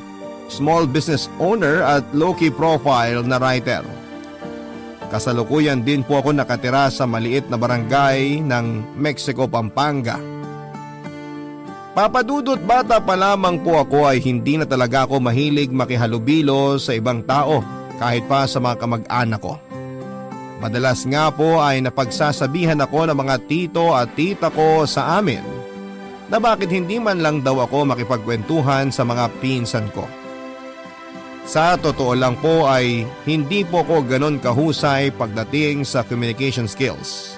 small business owner at low-key profile na writer. Kasalukuyan din po ako nakatira sa maliit na barangay ng Mexico, Pampanga. Papadudot, bata pa lamang po ako ay hindi na talaga ako mahilig makihalubilo sa ibang tao kahit pa sa mga kamag-anak ko. Madalas nga po ay napagsasabihan ako ng mga tito at tita ko sa amin na bakit hindi man lang daw ako makipagkwentuhan sa mga pinsan ko. Sa totoo lang po ay hindi po ko ganon kahusay pagdating sa communication skills.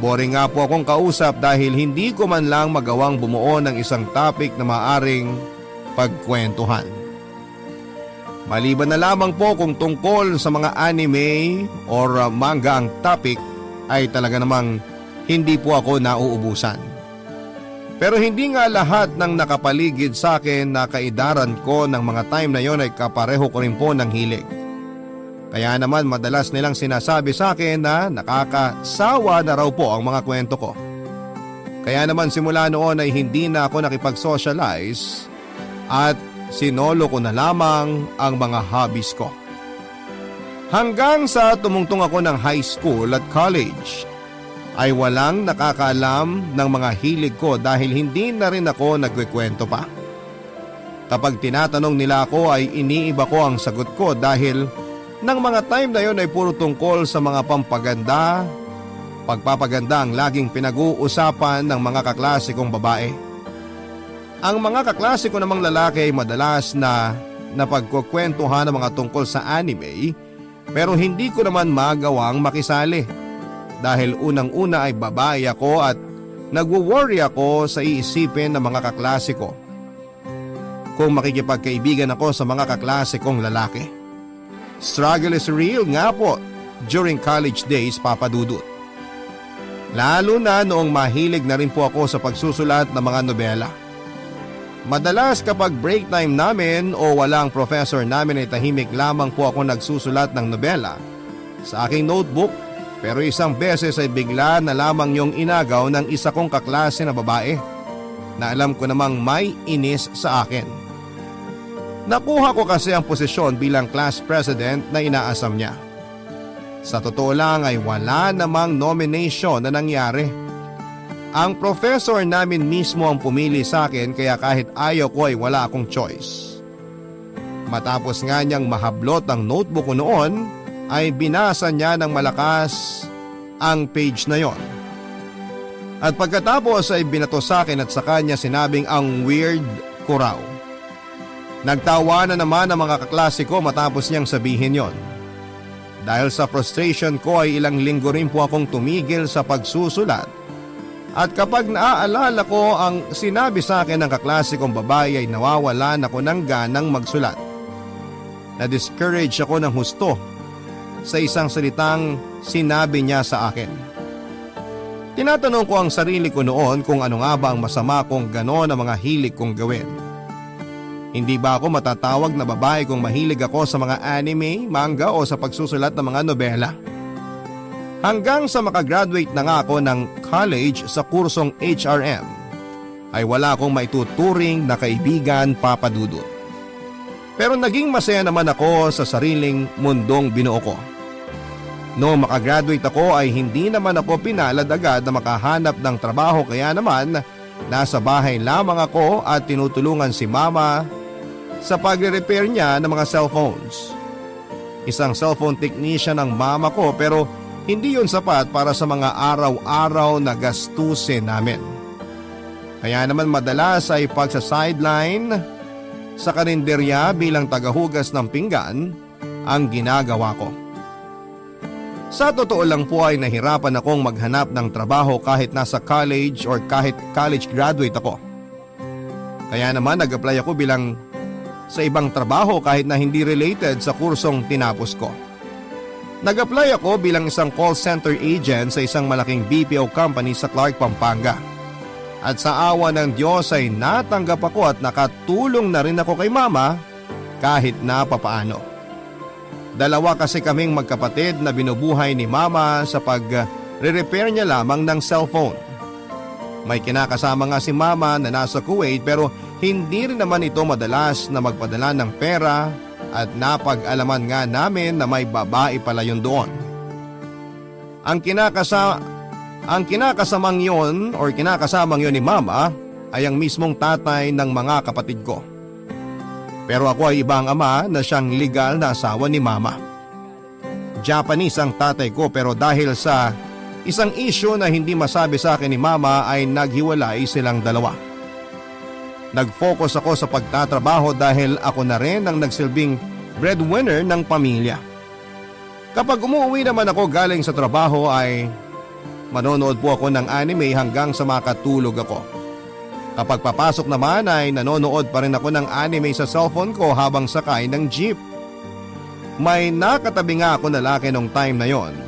Boring nga po akong kausap dahil hindi ko man lang magawang bumuo ng isang topic na maaring pagkwentuhan. Maliban na lamang po kung tungkol sa mga anime or manga ang topic ay talaga namang hindi po ako nauubusan. Pero hindi nga lahat ng nakapaligid sa akin na kaidaran ko ng mga time na yon ay kapareho ko rin po ng hilig. Kaya naman madalas nilang sinasabi sa akin na nakakasawa na raw po ang mga kwento ko. Kaya naman simula noon ay hindi na ako nakipag-socialize at sinolo ko na lamang ang mga hobbies ko. Hanggang sa tumungtong ako ng high school at college, ay walang nakakaalam ng mga hilig ko dahil hindi na rin ako nagkikwento pa. Kapag tinatanong nila ako ay iniiba ko ang sagot ko dahil ng mga time na yon ay puro tungkol sa mga pampaganda, pagpapaganda ang laging pinag-uusapan ng mga kaklase kong babae. Ang mga kaklase ko namang lalaki ay madalas na napagkukwentuhan ng mga tungkol sa anime pero hindi ko naman magawang makisali. Dahil unang-una ay babae ako at nagwo-worry ako sa iisipin ng mga kaklase ko kung makikipagkaibigan ako sa mga kaklase kong lalaki. Struggle is real nga po during college days, Papa Dudut. Lalo na noong mahilig na rin po ako sa pagsusulat ng mga nobela. Madalas kapag break time namin o walang professor namin ay tahimik lamang po ako nagsusulat ng nobela sa aking notebook. Pero isang beses ay bigla na lamang yung inagaw ng isa kong kaklase na babae na alam ko namang may inis sa akin. Nakuha ko kasi ang posisyon bilang class president na inaasam niya. Sa totoo lang ay wala namang nomination na nangyari. Ang professor namin mismo ang pumili sa akin kaya kahit ayaw ko ay wala akong choice. Matapos nga niyang mahablot ang notebook ko noon, ay binasa niya ng malakas ang page na yon. At pagkatapos ay binato sa akin at sa kanya sinabing ang weird ko raw. Nagtawa na naman ang mga kaklase ko matapos niyang sabihin yon. Dahil sa frustration ko ay ilang linggo rin po akong tumigil sa pagsusulat. At kapag naaalala ko ang sinabi sa akin ng kaklase kong babae ay nawawalan ako ng ganang magsulat. Na-discourage ako ng husto sa isang salitang sinabi niya sa akin. Tinatanong ko ang sarili ko noon kung ano nga ba ang masama kung gano'n ang mga hilig kong gawin. Hindi ba ako matatawag na babae kung mahilig ako sa mga anime, manga o sa pagsusulat ng mga nobela? Hanggang sa makagraduate na nga ako ng college sa kursong HRM, ay wala akong maituturing na kaibigan, Papa Dudut. Pero naging masaya naman ako sa sariling mundong binuo ko. Noong makagraduate ako ay hindi naman ako pinalad agad na makahanap ng trabaho kaya naman nasa bahay lamang ako at tinutulungan si mama sa pagre-repair niya ng mga cellphones. Isang cellphone technician ang mama ko pero hindi yun sapat para sa mga araw-araw na gastusin namin. Kaya naman madalas ay pagsa-sideline sa karinderya bilang tagahugas ng pinggan ang ginagawa ko. Sa totoo lang po ay nahirapan akong maghanap ng trabaho kahit nasa college or kahit college graduate ako. Kaya naman nag-apply ako bilang sa ibang trabaho kahit na hindi related sa kursong tinapos ko. Nag-apply ako bilang isang call center agent sa isang malaking BPO company sa Clark, Pampanga. At sa awa ng Diyos ay natanggap ako at nakatulong na rin ako kay mama kahit na papaano. Dalawa kasi kaming magkapatid na binubuhay ni mama sa pag-repair niya lamang ng cellphone. May kinakasama nga si mama na nasa Kuwait pero hindi rin naman ito madalas na magpadala ng pera at napag-alaman nga namin na may babae pala yun doon. Ang kinakasamang yon ni mama ay ang mismong tatay ng mga kapatid ko. Pero ako ay ibang ama na siyang legal na asawa ni mama. Japanese ang tatay ko pero dahil sa isang issue na hindi masabi sa akin ni mama ay naghiwalay silang dalawa. Nag-focus ako sa pagtatrabaho dahil ako na rin ang nagsilbing breadwinner ng pamilya. Kapag umuwi naman ako galing sa trabaho ay manonood po ako ng anime hanggang sa makatulog ako. Kapag papasok naman ay nanonood pa rin ako ng anime sa cellphone ko habang sakay ng jeep. May nakatabi nga ako na lalaki nung time na yon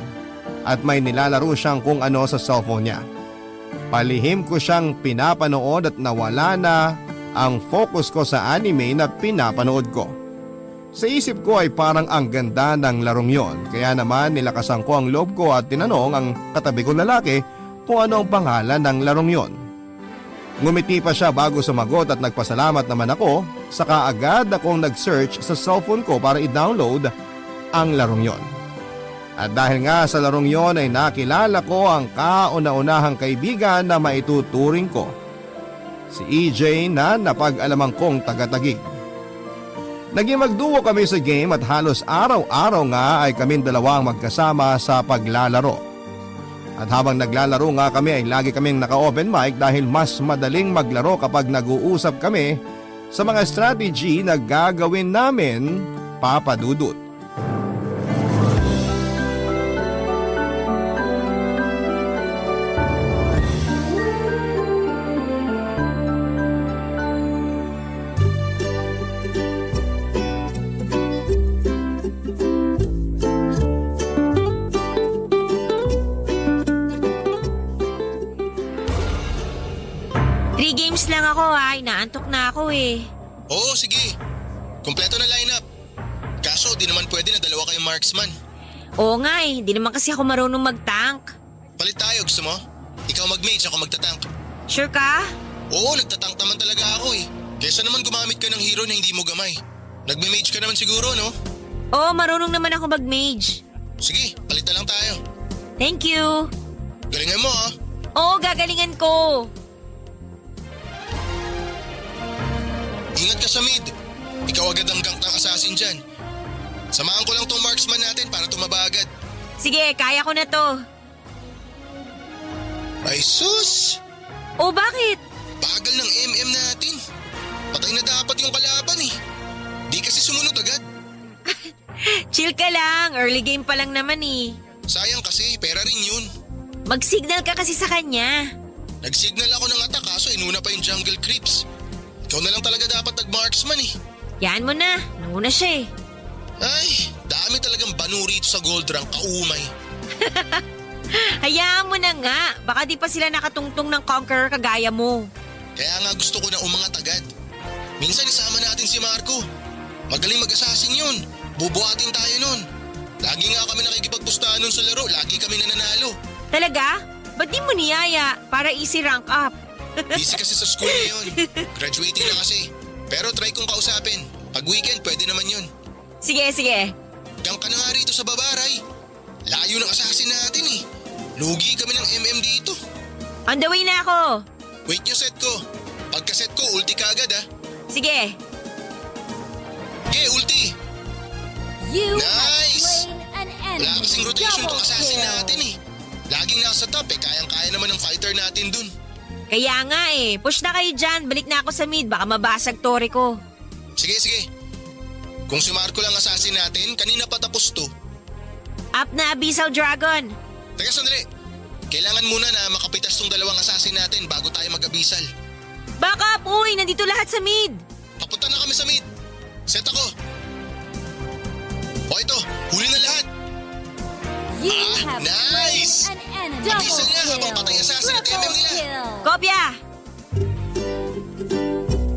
at may nilalaro siyang kung ano sa cellphone niya. Palihim ko siyang pinapanood at nawala na ang focus ko sa anime na pinapanood ko. Sa isip ko ay parang ang ganda ng larong yon kaya naman nilakasan ko ang loob ko at tinanong ang katabi kong lalaki kung ano ang pangalan ng larong yon. Ngumiti pa siya bago sumagot at nagpasalamat naman ako saka agad akong nag-search sa cellphone ko para i-download ang larong yon. At dahil nga sa larong yon ay nakilala ko ang kauna-unahang kaibigan na maituturing ko. Si EJ na napag-alaman kong taga-Taguig. Naging magduo kami sa game at halos araw-araw nga ay kaming dalawang magkasama sa paglalaro. At habang naglalaro nga kami ay lagi kaming naka-open mic dahil mas madaling maglaro kapag nag-uusap kami sa mga strategy na gagawin namin, Papa Dudut. Lang ako inaantok na ako eh. Oo, sige. Kompleto na lineup. Kaso di naman pwede na dalawa kayong marksman. Oo nga eh, hindi naman kasi ako marunong mag-tank. Palit tayo, gusto mo? Ikaw mag-mage, ako magtatank. Sure ka? Oo, nagtatank naman talaga ako eh. Kesa naman gumamit ka ng hero na hindi mo gamay. Nagme-mage ka naman siguro, no? Oo, marunong naman ako mag-mage. Sige, palit na lang tayo. Thank you. Galingan mo, ha? Oo, gagalingan ko. Ingat ka sa mid. Ikaw agad ang gank ng assassin dyan. Samahan ko lang tong marksman natin para tumaba agad. Sige, kaya ko na to. Ay sus! Oh, bakit? Bagal ng MM natin. Patay na dapat yung kalaban eh. Di kasi sumunod agad. Chill ka lang, early game pa lang naman eh. Sayang kasi, pera rin yun. Mag-signal ka kasi sa kanya. Nag-signal ako ng attack kaso inuna pa yung jungle creeps. Ikaw na lang talaga dapat nag-marksman eh. Yan mo na, nanguna siya eh. Ay, dami talagang banu rito sa gold rank, kaumay. Hayaan mo na nga, baka di pa sila nakatungtong ng conqueror kagaya mo. Kaya nga gusto ko na umangat agad. Minsan isama natin si Marco. Magaling mag-assassin yun. Bubuhatin tayo nun. Lagi nga kami nakikipagpustahan nun sa laro, lagi kami nananalo. Talaga? Ba't di mo niyaya para easy rank up? Busy kasi sa school ngayon. Graduating na kasi. Pero try kong kausapin. Pag weekend, pwede naman yun. Sige, sige. Gang ka na nga rito sa Babaray. Layo ng assassin natin eh. Lugi kami ng dito. On the way na ako. Wait yung set ko. Pagka-set ko, ulti ka agad ah. Sige. Okay, ulti. You Nice! have slain an enemy. Wala kasing rotation tong Double assassin kill. natin eh. Laging nasa top eh, kayang-kaya naman ng fighter natin dun. Kaya nga eh. Push na kayo dyan. Balik na ako sa mid. Baka mabasag tore ko. Sige, sige. Kung si Marco lang assassin natin, kanina pa tapos to. Up na Abyssal Dragon. Teka sandali. Kailangan muna na makapitas tong dalawang assassin natin bago tayo mag-abisal. Back up! Uy, nandito lahat sa mid. Papunta na kami sa mid. Set ako. O ito, huli na lahat. You Ah, have nice! slain an enemy. Abisal Double na habang patay ang assassin at Triple nila. kill. Kopya!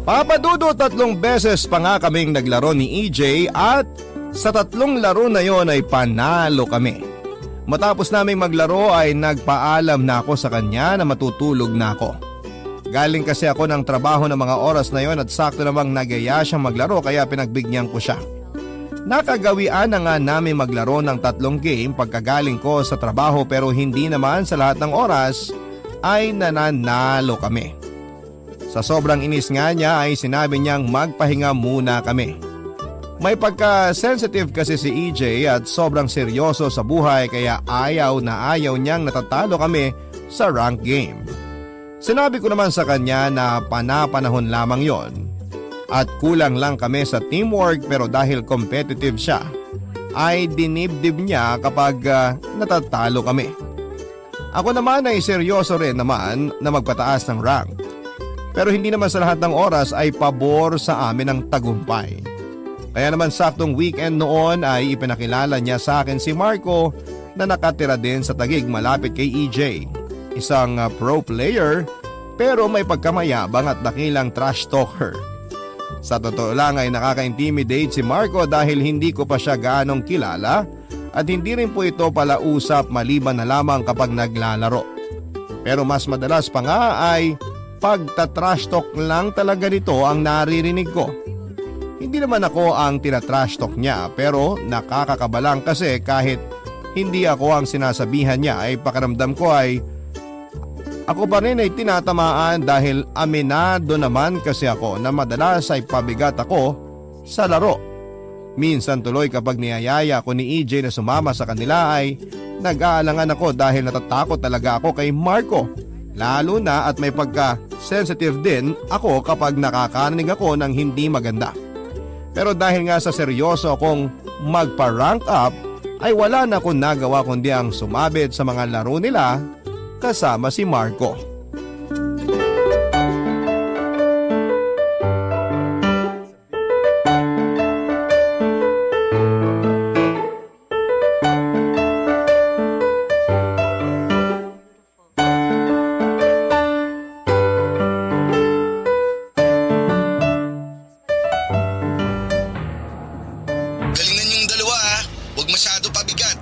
Papadudo 3 beses pa nga kaming naglaro ni EJ at sa 3 laro na yon ay panalo kami. Matapos naming maglaro ay nagpaalam na ako sa kanya na matutulog na ako. Galing kasi ako ng trabaho ng mga oras na yon at sakto namang nagaya siyang maglaro kaya pinagbigyan ko siya. Nakagawian na nga namin maglaro ng 3 game pagkagaling ko sa trabaho pero hindi naman sa lahat ng oras ay nananalo kami. Sa sobrang inis nga niya ay sinabi niyang magpahinga muna kami. May pagka-sensitive kasi si EJ at sobrang seryoso sa buhay kaya ayaw na ayaw niyang natatalo kami sa rank game. Sinabi ko naman sa kanya na panapanahon lamang yon at kulang lang kami sa teamwork pero dahil competitive siya ay dinibdib niya kapag natatalo kami. Ako naman ay seryoso rin naman na magpataas ng rank. Pero hindi naman sa lahat ng oras ay pabor sa amin ang tagumpay. Kaya naman saktong weekend noon ay ipinakilala niya sa akin si Marco na nakatira din sa Taguig malapit kay EJ. Isang pro player pero may pagkamayabang at dakilang trash talker. Sa totoo lang ay nakaka-intimidate si Marco dahil hindi ko pa siya gaanong kilala at hindi rin po ito pala usap maliban na lamang kapag naglalaro. Pero mas madalas pa nga ay pagta-trash talk lang talaga nito ang naririnig ko. Hindi naman ako ang tina-trash talk niya pero nakakakabalang kasi kahit hindi ako ang sinasabihan niya ay pakiramdam ko ay ako pa rin ay tinatamaan dahil aminado naman kasi ako na madalas ay pabigat ako sa laro. Minsan tuloy kapag niyayaya ko ni EJ na sumama sa kanila ay nag-aalangan ako dahil natatakot talaga ako kay Marco. Lalo na at may pagka-sensitive din ako kapag nakakarinig ako ng hindi maganda. Pero dahil nga sa seryoso akong magpa-rank up ay wala na akong nagawa kundi ang sumabit sa mga laro nila kasama si Marco. Galingan yung dalawa ah. Huwag masyado pabigat.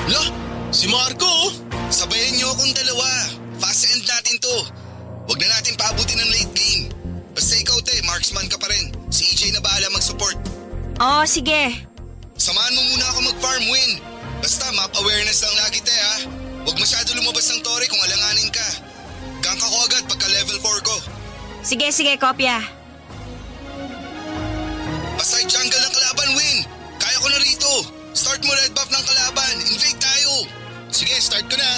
Lo, si Marco oh. Sabayan niyo akong dalawa. Fast end natin to. Huwag na natin paabutin ng late game. Basta ikaw te, marksman ka pa rin. Si EJ na bahala mag-support. Oh, sige. Samahan mo muna ako mag-farm win. Basta map awareness lang lagi te ha. Huwag masyado lumabas ng tore kung alanganin ka. Gank ako agad pagka level 4 ko. Sige, kopya. Basta jungle ng kalaban win. Kaya ko na rito. Start mo red buff ng kalaban. Invade tayo. Sige, start ko na.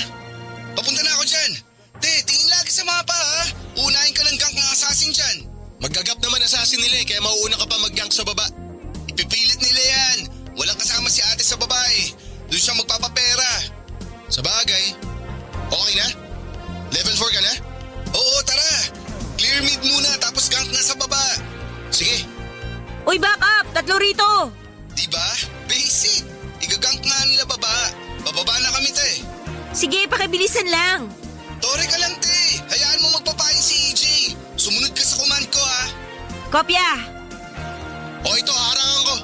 Papunta na ako dyan. Te, tingin lagi sa mapa ha. Unahin ka ng gank ng assassin dyan. Magagap naman assassin nila eh, kaya mauuna ka pa mag-gank sa baba. Ipipilit nila yan. Walang kasama si ate sa babae. Doon siya magpapapera. Sa bagay. Okay na? Level 4 ka na? Oo, tara. Clear mid muna tapos gank na sa baba. Sige. Uy, back up! 3 rito! Diba? Basic. Igagank nga nila baba. Bababa na kami te. Sige, pakibilisan lang. Tore ka lang te. Hayaan mo magpapain si EJ. Sumunod ka sa command ko ha. Kopya! O ito, harangan ko.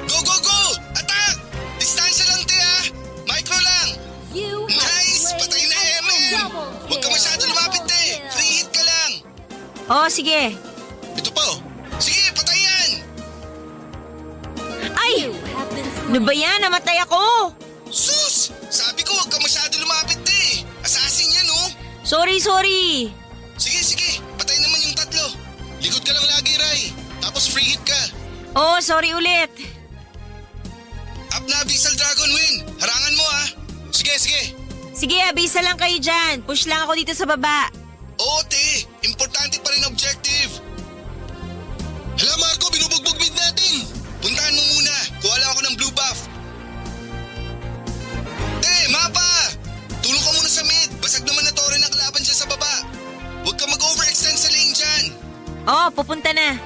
Go, go, go! Attack! Distansya lang te ha. Micro lang. You have Nice! slain Patay na an MM! double Huwag ka kill. masyado lumapit te. Double Free hit ka lang. Oh, sige. Ito pa oh. Sige, patay yan. Ay! You have been Ano slain. ba yan? Namatay ako! Sus! Sorry. Sige, patay naman yung tatlo. Likod ka lang lagi, Rai. Tapos free hit ka. Oh, sorry ulit. Up na Abyssal Dragon, Win. Harangan mo ah. Sige. Sige, abisa lang kayo dyan. Push lang ako dito sa baba. Oo, te. Importante pa rin objective. Hala, Marco, binubugbog mid natin. Puntahan mo muna. Kuha lang ako ng blue buff. Te, mapa! Tulong ka muna sa mid. Basag naman na torre ng kalaban dyan sa baba. Huwag ka mag-overextend sa lane dyan. Oh, pupunta na.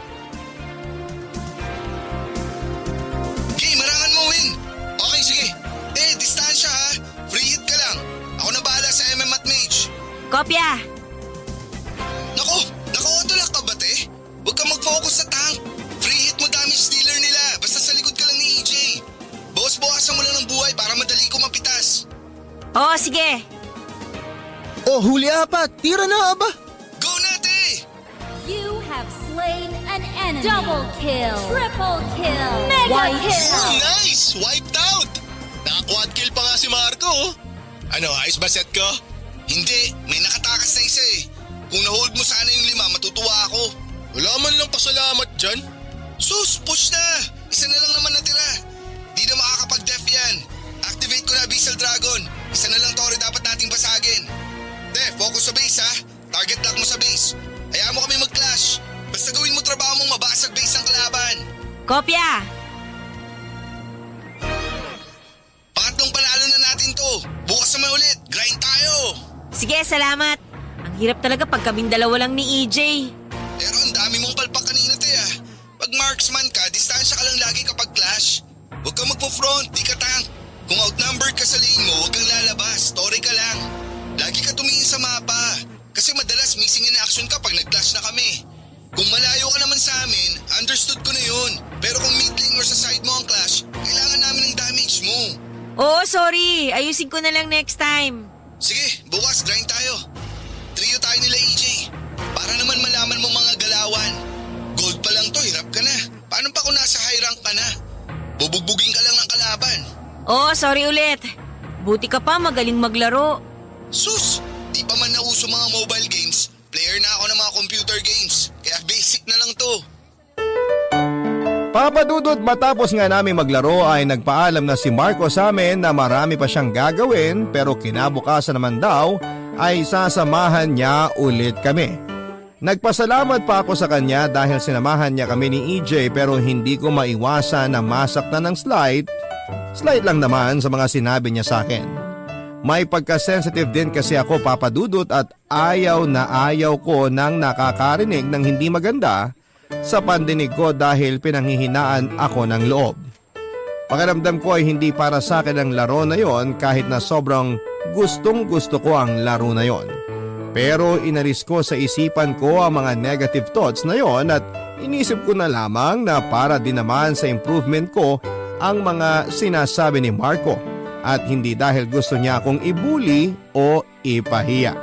Okay, marangan mo, Win. Okay, sige. Distansya ha. Free hit ka lang. Ako na bahala sa MM at Mage. Kopya. Naku, naka-autolock ka ba, te? Huwag kang mag-focus sa tank. Free hit mo damage dealer nila. Basta sa likod ka lang ni EJ. Bawas-bawasan mo lang ng buhay para madali ko mapitas. Oh, sige. Oh, huli apat. Tira na, aba. Go na, te! You have slain an enemy. Double kill. Triple kill. Mega kill. Oh, nice! Wiped out! Naka-quad kill pa nga si Marco. Oh. Ano, ayos ba set ko? Hindi, may nakatakas na isa eh. Kung na-hold mo sana yung 5, matutuwa ako. Wala man lang pasalamat dyan. Sus, push na! Isa na lang naman natira. Di na makakapag-def yan. Activate ko na Abyssal Dragon. Isa na lang tore dapat nating basagin. Focus sa base ha. Target lock mo sa base. Hayaan mo kami mag-clash. Basta gawin mo trabaho mong mabasag base ng kalaban. Kopya. Pangatlong panalo na natin to. Bukas naman ulit. Grind tayo. Sige, salamat. Ang hirap talaga pag kaming dalawa lang ni EJ. Pero ang dami mong palpak kanina te ah. Pag marksman ka, distansya ka lang lagi kapag clash. Huwag kang magpo-front, di ka tank. Kung outnumbered ka sa lane mo, huwag kang lalabas. Story ka lang. Lagi ka tumingin sa mapa. Kasi madalas missing in action ka pag nag-clash na kami. Kung malayo ka naman sa amin, understood ko na yun. Pero kung mid lane or sa side mo ang clash, kailangan namin ng damage mo. Oo, sorry. Ayusin ko na lang next time. Sige, bukas grind tayo. Trio tayo nila EJ. Para naman malaman mo mga galawan. Gold pa lang to, hirap ka na. Paano pa kung nasa high rank ka na? Bubugbugin ka lang ng kalaban. Oo, sorry ulit. Buti ka pa, magaling maglaro. Sus! Di pa man nauso mga mobile games. Player na ako ng mga computer games. Kaya basic na lang to. Papadudot matapos nga namin maglaro ay nagpaalam na si Marco sa amin na marami pa siyang gagawin pero kinabukasan naman daw ay sasamahan niya ulit kami. Nagpasalamat pa ako sa kanya dahil sinamahan niya kami ni EJ pero hindi ko maiwasan na masaktan ng slight lang naman sa mga sinabi niya sa akin. May pagka-sensitive din kasi ako papadudot at ayaw na ayaw ko nang nakakarinig ng hindi maganda sa pandinig ko dahil pinanghihinaan ako ng loob. Pakiramdam ko ay hindi para sa akin ang laro na yon kahit na sobrang gustong gusto ko ang laro na yon. Pero inalis ko sa isipan ko ang mga negative thoughts na yon at inisip ko na lamang na para din naman sa improvement ko ang mga sinasabi ni Marco at hindi dahil gusto niya akong ibuli o ipahiya.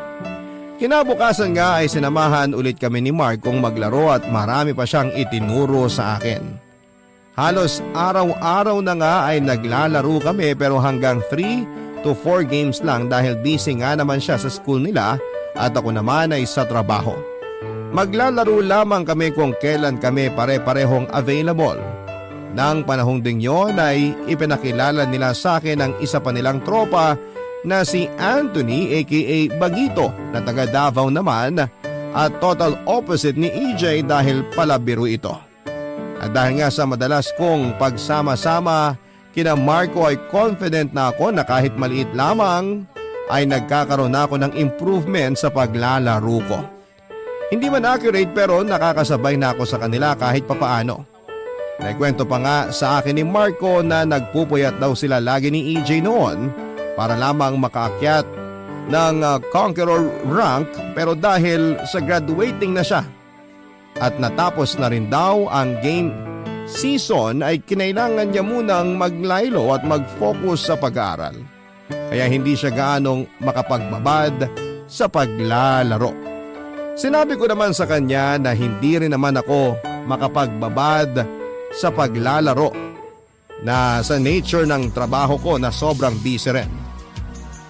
Kinabukasan nga ay sinamahan ulit kami ni Mark kung maglaro at marami pa siyang itinuro sa akin. Halos araw-araw na nga ay naglalaro kami pero hanggang 3 to 4 games lang dahil busy nga naman siya sa school nila at ako naman ay sa trabaho. Maglalaro lamang kami kung kailan kami pare-parehong available. Nang panahong ding yon ay ipinakilala nila sa akin ang isa pa nilang tropa na si Anthony aka Bagito na taga Davao naman at total opposite ni EJ dahil palabiro ito. At dahil nga sa madalas kong pagsama-sama kina Marco ay confident na ako na kahit maliit lamang ay nagkakaroon na ako ng improvement sa paglalaro ko. Hindi man accurate pero nakakasabay na ako sa kanila kahit papaano. Naikwento pa nga sa akin ni Marco na nagpupuyat daw sila lagi ni EJ noon para lamang makaakyat ng Conqueror rank pero dahil sa graduating na siya at natapos na rin daw ang game season ay kinailangan niya munang maglaylo at mag-focus sa pag-aaral. Kaya hindi siya gaanong makapagbabad sa paglalaro. Sinabi ko naman sa kanya na hindi rin naman ako makapagbabad sa paglalaro na sa nature ng trabaho ko na sobrang busy rin.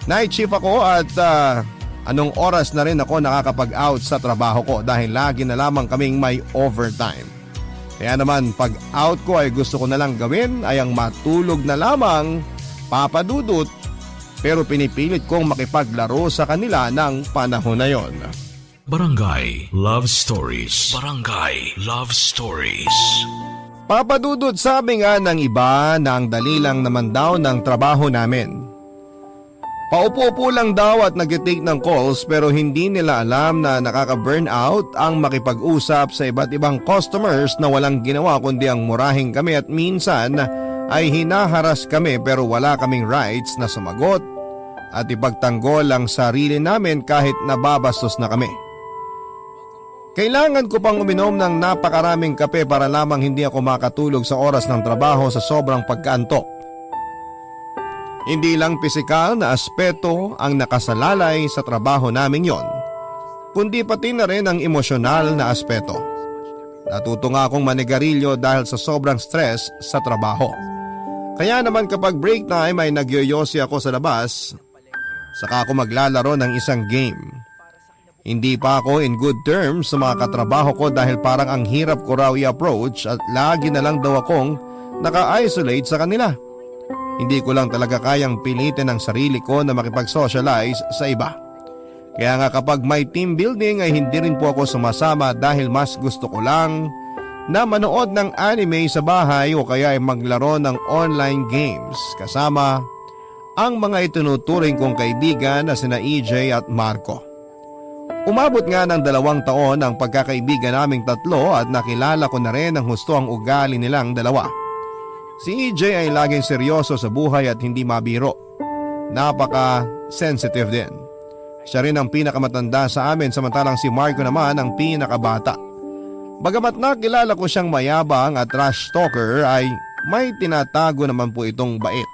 Night shift ako at anong oras na rin ako nakakapag-out sa trabaho ko dahil lagi na lamang kaming may overtime. Kaya naman pag out ko ay gusto ko na lang gawin ay ang matulog na lamang, Papa Dudut, pero pinipilit kong makipaglaro sa kanila ng panahon na yon. Barangay Love Stories. Barangay Love Stories. Papa Dudut, sabi nga ng iba na ang dali lang naman daw ng trabaho namin. Paupo-upo lang daw at nag-take ng calls pero hindi nila alam na nakaka-burnout ang makipag-usap sa iba't ibang customers na walang ginawa kundi ang murahin kami at minsan ay hinaharas kami pero wala kaming rights na sumagot at ipagtanggol ang sarili namin kahit nababastos na kami. Kailangan ko pang uminom ng napakaraming kape para lamang hindi ako makatulog sa oras ng trabaho sa sobrang pagkaantok. Hindi lang pisikal na aspeto ang nakasalalay sa trabaho namin yon, kundi pati na rin ang emosyonal na aspeto. Natuto nga akong manigarilyo dahil sa sobrang stress sa trabaho. Kaya naman kapag break time ay nagyoyosi ako sa labas, saka ako maglalaro ng isang game. Hindi pa ako in good terms sa mga katrabaho ko dahil parang ang hirap ko raw i-approach at lagi na lang daw akong naka-isolate sa kanila. Hindi ko lang talaga kayang pilitin ang sarili ko na makipag-socialize sa iba. Kaya nga kapag may team building ay hindi rin po ako sumasama dahil mas gusto ko lang na manood ng anime sa bahay o kaya ay maglaro ng online games kasama ang mga itinuturing kong kaibigan na sina EJ at Marco. Umabot nga ng 2 taon ang pagkakaibigan naming tatlo at nakilala ko na rin ang husto ang ugali nilang dalawa. Si EJ ay laging seryoso sa buhay at hindi mabiro. Napaka-sensitive din. Siya rin ang pinakamatanda sa amin samantalang si Marco naman ang pinakabata. Bagamat nakilala ko siyang mayabang at trash talker ay may tinatago naman po itong bait.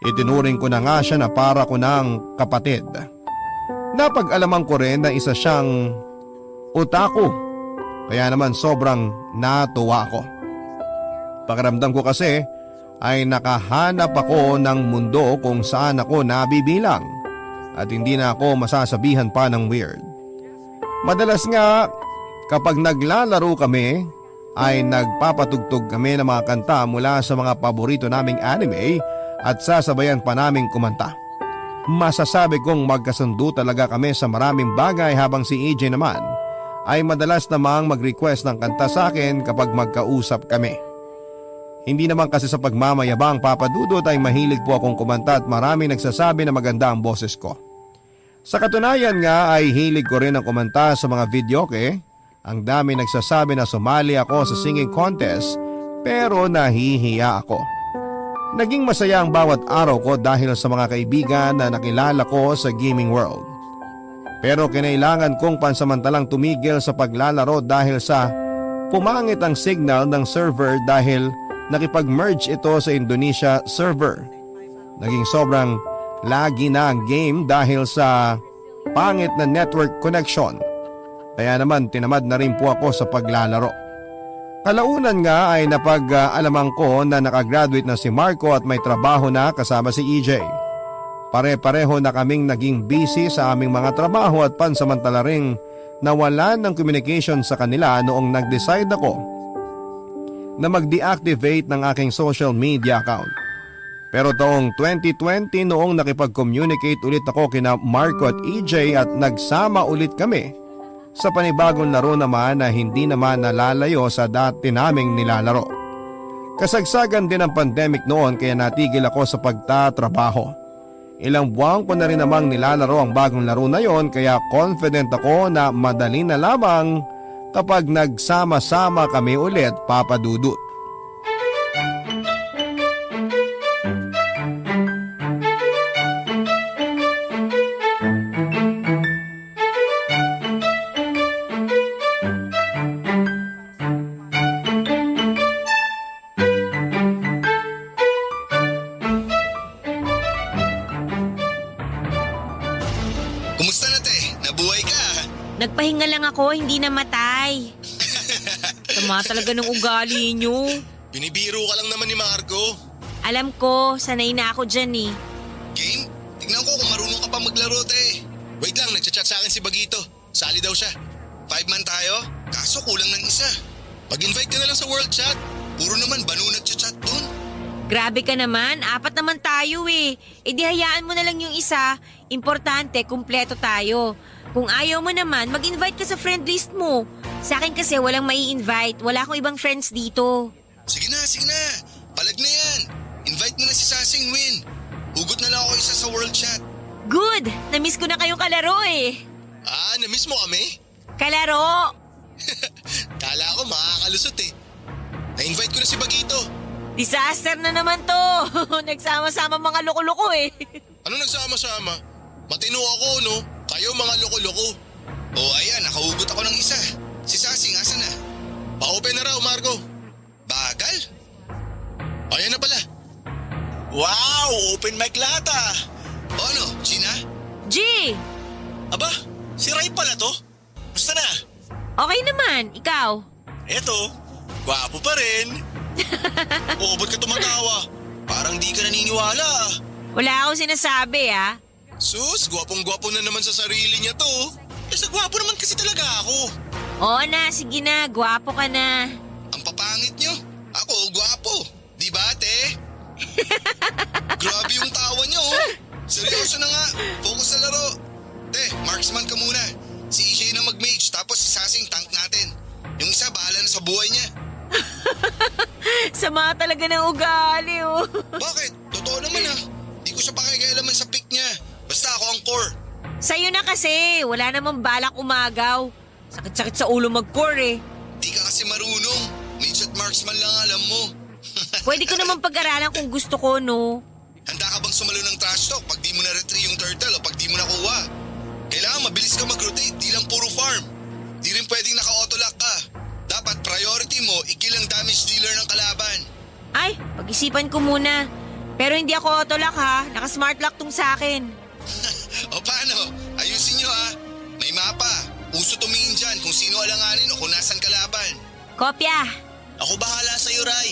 Itinuring ko na nga siya na para ko ng kapatid. Napag-alaman ko rin na isa siyang otaku, kaya naman sobrang natuwa ako. Pakiramdam ko kasi ay nakahanap ako ng mundo kung saan ako nabibilang at hindi na ako masasabihan pa ng weird. Madalas nga kapag naglalaro kami ay nagpapatugtog kami ng mga kanta mula sa mga paborito naming anime at sasabayan pa naming kumanta. Masasabi kong magkasundo talaga kami sa maraming bagay habang si EJ naman ay madalas namang mag-request ng kanta sa akin kapag magkausap kami. Hindi naman kasi sa pagmamayabang, Papa Dudut, ay mahilig po akong kumanta at maraming nagsasabi na maganda ang boses ko. Sa katunayan nga ay hilig ko rin ang kumanta sa mga videoke. Ang dami nagsasabi na sumali ako sa singing contest pero nahihiya ako. Naging masaya ang bawat araw ko dahil sa mga kaibigan na nakilala ko sa gaming world. Pero kinailangan kong pansamantalang tumigil sa paglalaro dahil sa pumangit ang signal ng server dahil nakipag-merge ito sa Indonesia server. Naging sobrang lagi na ang game dahil sa pangit na network connection. Kaya naman tinamad na rin po ako sa paglalaro. Kalaunan nga ay napag-alaman ko na nakagraduate na si Marco at may trabaho na kasama si EJ. Pare-pareho na kaming naging busy sa aming mga trabaho at pansamantala ring nawalan ng communication sa kanila noong nag-decide ako na mag-deactivate ng aking social media account. Pero taong 2020 noong nakipag-communicate ulit ako kina Marco at EJ at nagsama ulit kami sa panibagong laro naman na hindi naman nalalayo sa dati naming nilalaro. Kasagsagan din ang pandemic noon kaya natigil ako sa pagtatrabaho. Ilang buwan ko na rin namang nilalaro ang bagong laro na yon kaya confident ako na madali na lamang kapag nagsama-sama kami ulit, Papa Dudut. Kumusta na, te? Nabuhay ka? Nagpahinga lang ako, hindi namatay. Tama talaga ng ugali nyo. Binibiro ka lang naman ni Marco. Alam ko, sanay na ako dyan eh. Game? Tignan ko kung marunong ka pa maglaro, te. Wait lang, nagchat-chat sa akin si Bagito. Sali daw siya. 5-man tayo, kaso kulang ng isa. Pag-invite ka na lang sa world chat. Puro naman banu nagchat-chat dun. Grabe ka naman, 4 naman tayo eh. E di hayaan mo na lang yung isa. Importante, kumpleto tayo. Kung ayaw mo naman, mag-invite ka sa friend list mo. Sa akin kasi walang mai-invite. Wala akong ibang friends dito. Sige na. Palag na yan. Invite mo na si Sasing, Win. Hugot na lang ako isa sa world chat. Good! Namiss ko na kayong kalaro eh. Na-miss mo kami? Kalaro! Kala ko makakalusot eh. Na-invite ko na si Bagito. Disaster na naman to. Nagsama-sama mga loko-loko eh. Ano nagsama-sama? Matino ako, no? Kayo mga loko-loko. Ayan, nakahugot ako ng isa. Si Sasing, asa na? Pa-open na raw, Marco. Bagal? Ayan na pala. Wow, open mic lahat ah. Ano, Gina? G! Aba, si Ray pala to. Gusto na? Okay naman, ikaw. Eto, gwapo pa rin. Ba't ka tumatawa? Parang di ka naniniwala. Wala akong sinasabi ah. Sus, gwapong-gwapo na naman sa sarili niya to. Sa gwapo naman kasi talaga ako. Oo na, sige na, gwapo ka na. Ang papangit niyo. Ako, gwapo. Di ba, te? Grabe yung tawa niyo, oh. Seryoso na nga. Focus sa laro. Te, marksman ka muna. Si EJ na mag-mage, tapos si Sasing tank natin. Yung isa, bahala na sa buhay niya. Sama talaga ng ugali oh. Bakit? Totoo naman ah. Di ko siya pakikialaman sa pick niya. Basta ako ang core. Sa'yo na kasi, wala namang balak umagaw. Sakit-sakit sa ulo mag-core eh. Di ka kasi marunong. Mage at marksman lang alam mo. Pwede ko naman pag-aralan kung gusto ko, no? Handa ka bang sumalo ng trash talk pag di mo na-retrieve yung turtle o pag di mo nakuha? Kailangan mabilis ka mag-rotate, di lang puro farm. Di rin pwedeng naka-autolock ka. Dapat priority mo, i-kill ang damage dealer ng kalaban. Ay, pag-isipan ko muna. Pero hindi ako autolock ha, naka-smart lock tong sa akin. O paano? Ayusin nyo ha. May mapa. Uso tumingin dyan kung sino alanganin o kung nasan kalaban. Kopya! Ako bahala sa'yo, Ray.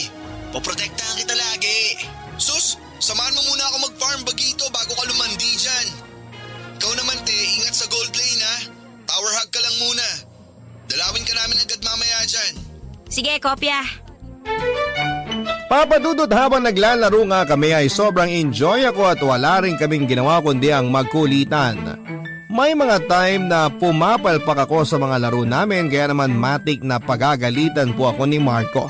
Poprotektahan kita lagi. Sus, samahan mo muna ako mag-farm Bagito bago ka lumandi dyan. Ikaw naman, te, ingat sa gold lane ha. Tower hug ka lang muna. Dalawin ka namin agad mamaya dyan. Sige, kopya. Papadudot habang naglalaro nga kami ay sobrang enjoy ako at wala rin kaming ginawa kundi ang magkulitan. May mga time na pumapalpak ako sa mga laro namin kaya naman matik na pagagalitan po ako ni Marco.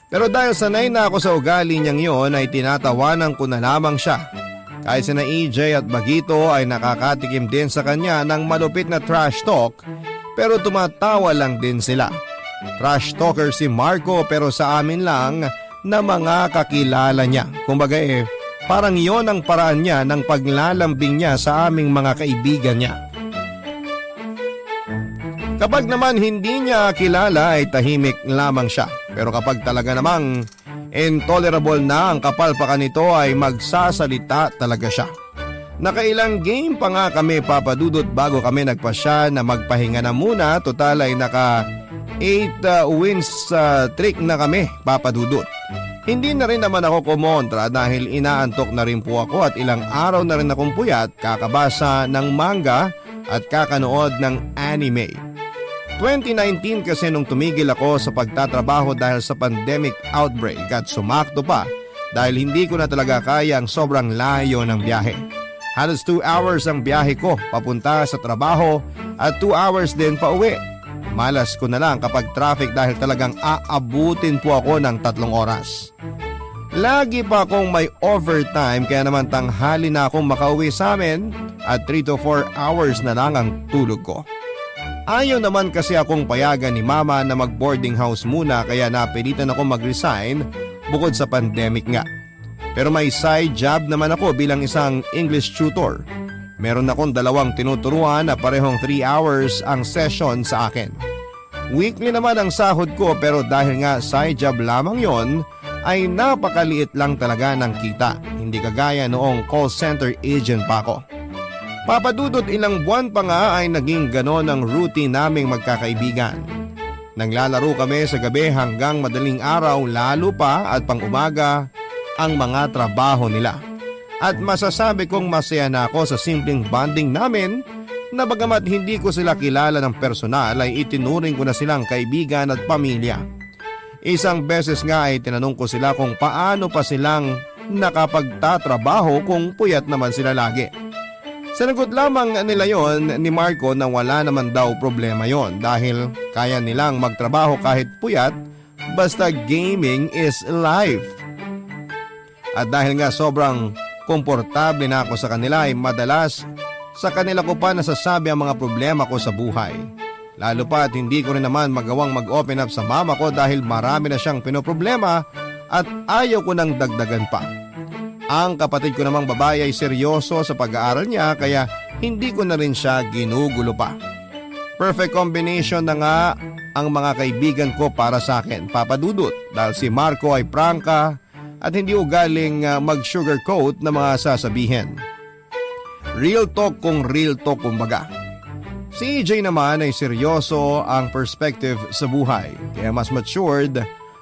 Pero dahil sanay na ako sa ugali niyang yon ay tinatawanan ko na lamang siya. Kahit sina EJ at Bagito ay nakakatikim din sa kanya ng malupit na trash talk pero tumatawa lang din sila. Trash talker si Marco pero sa amin lang na mga kakilala niya. Kumbaga parang yon ang paraan niya ng paglalambing niya sa aming mga kaibigan niya. Kapag naman hindi niya kilala ay tahimik lamang siya. Pero kapag talaga namang intolerable na ang kapalpakan nito ay magsasalita talaga siya. Nakailang game pa nga kami papadudot bago kami nagpasya na magpahinga na muna. Total ay naka 8 wins trick na kami papadudot. Hindi na rin naman ako kumontra dahil inaantok na rin po ako at ilang araw na rin akong puyat kakabasa ng manga at kakanood ng anime. 2019 kasi nung tumigil ako sa pagtatrabaho dahil sa pandemic outbreak at sumakto pa dahil hindi ko na talaga kaya ang sobrang layo ng biyahe. Halos 2 hours ang biyahe ko papunta sa trabaho at 2 hours din pa uwi. Malas ko na lang kapag traffic dahil talagang aabutin po ako ng 3 oras. Lagi pa akong may overtime kaya naman tanghali na akong makauwi sa amin at 3 to 4 hours na lang ang tulog ko. Ayaw naman kasi akong payagan ni mama na mag-boarding house muna kaya napilitan ako mag-resign bukod sa pandemic nga. Pero may side job naman ako bilang isang English tutor. Meron akong 2 tinuturuan na parehong 3 hours ang session sa akin. Weekly naman ang sahod ko pero dahil nga side job lamang yon ay napakaliit lang talaga ng kita. Hindi kagaya noong call center agent pa ako. Papadudot ilang buwan pa nga ay naging ganon ang routine naming magkakaibigan. Naglalaro kami sa gabi hanggang madaling araw lalo pa at pang umaga ang mga trabaho nila. At masasabi kong masaya na ako sa simpleng bonding namin na bagamat hindi ko sila kilala ng personal ay itinuring ko na silang kaibigan at pamilya. Isang beses nga ay tinanong ko sila kung paano pa silang nakapagtatrabaho kung puyat naman sila lagi. Sanagot lamang nila yon ni Marco na wala naman daw problema yon dahil kaya nilang magtrabaho kahit puyat basta gaming is life. At dahil nga sobrang komportable na ako sa kanila ay madalas sa kanila ko pa nasasabi ang mga problema ko sa buhay. Lalo pa at hindi ko rin naman magawang mag-open up sa mama ko dahil marami na siyang pinoproblema at ayaw ko nang dagdagan pa. Ang kapatid ko namang babae ay seryoso sa pag-aaral niya kaya hindi ko na rin siya ginugulo pa. Perfect combination na nga ang mga kaibigan ko para sa akin, Papa Dudut, dahil si Marco ay prangka at hindi ugaling mag-sugarcoat na mga sasabihin. Real talk kung real talk kumbaga. Si EJ naman ay seryoso ang perspective sa buhay kaya mas matured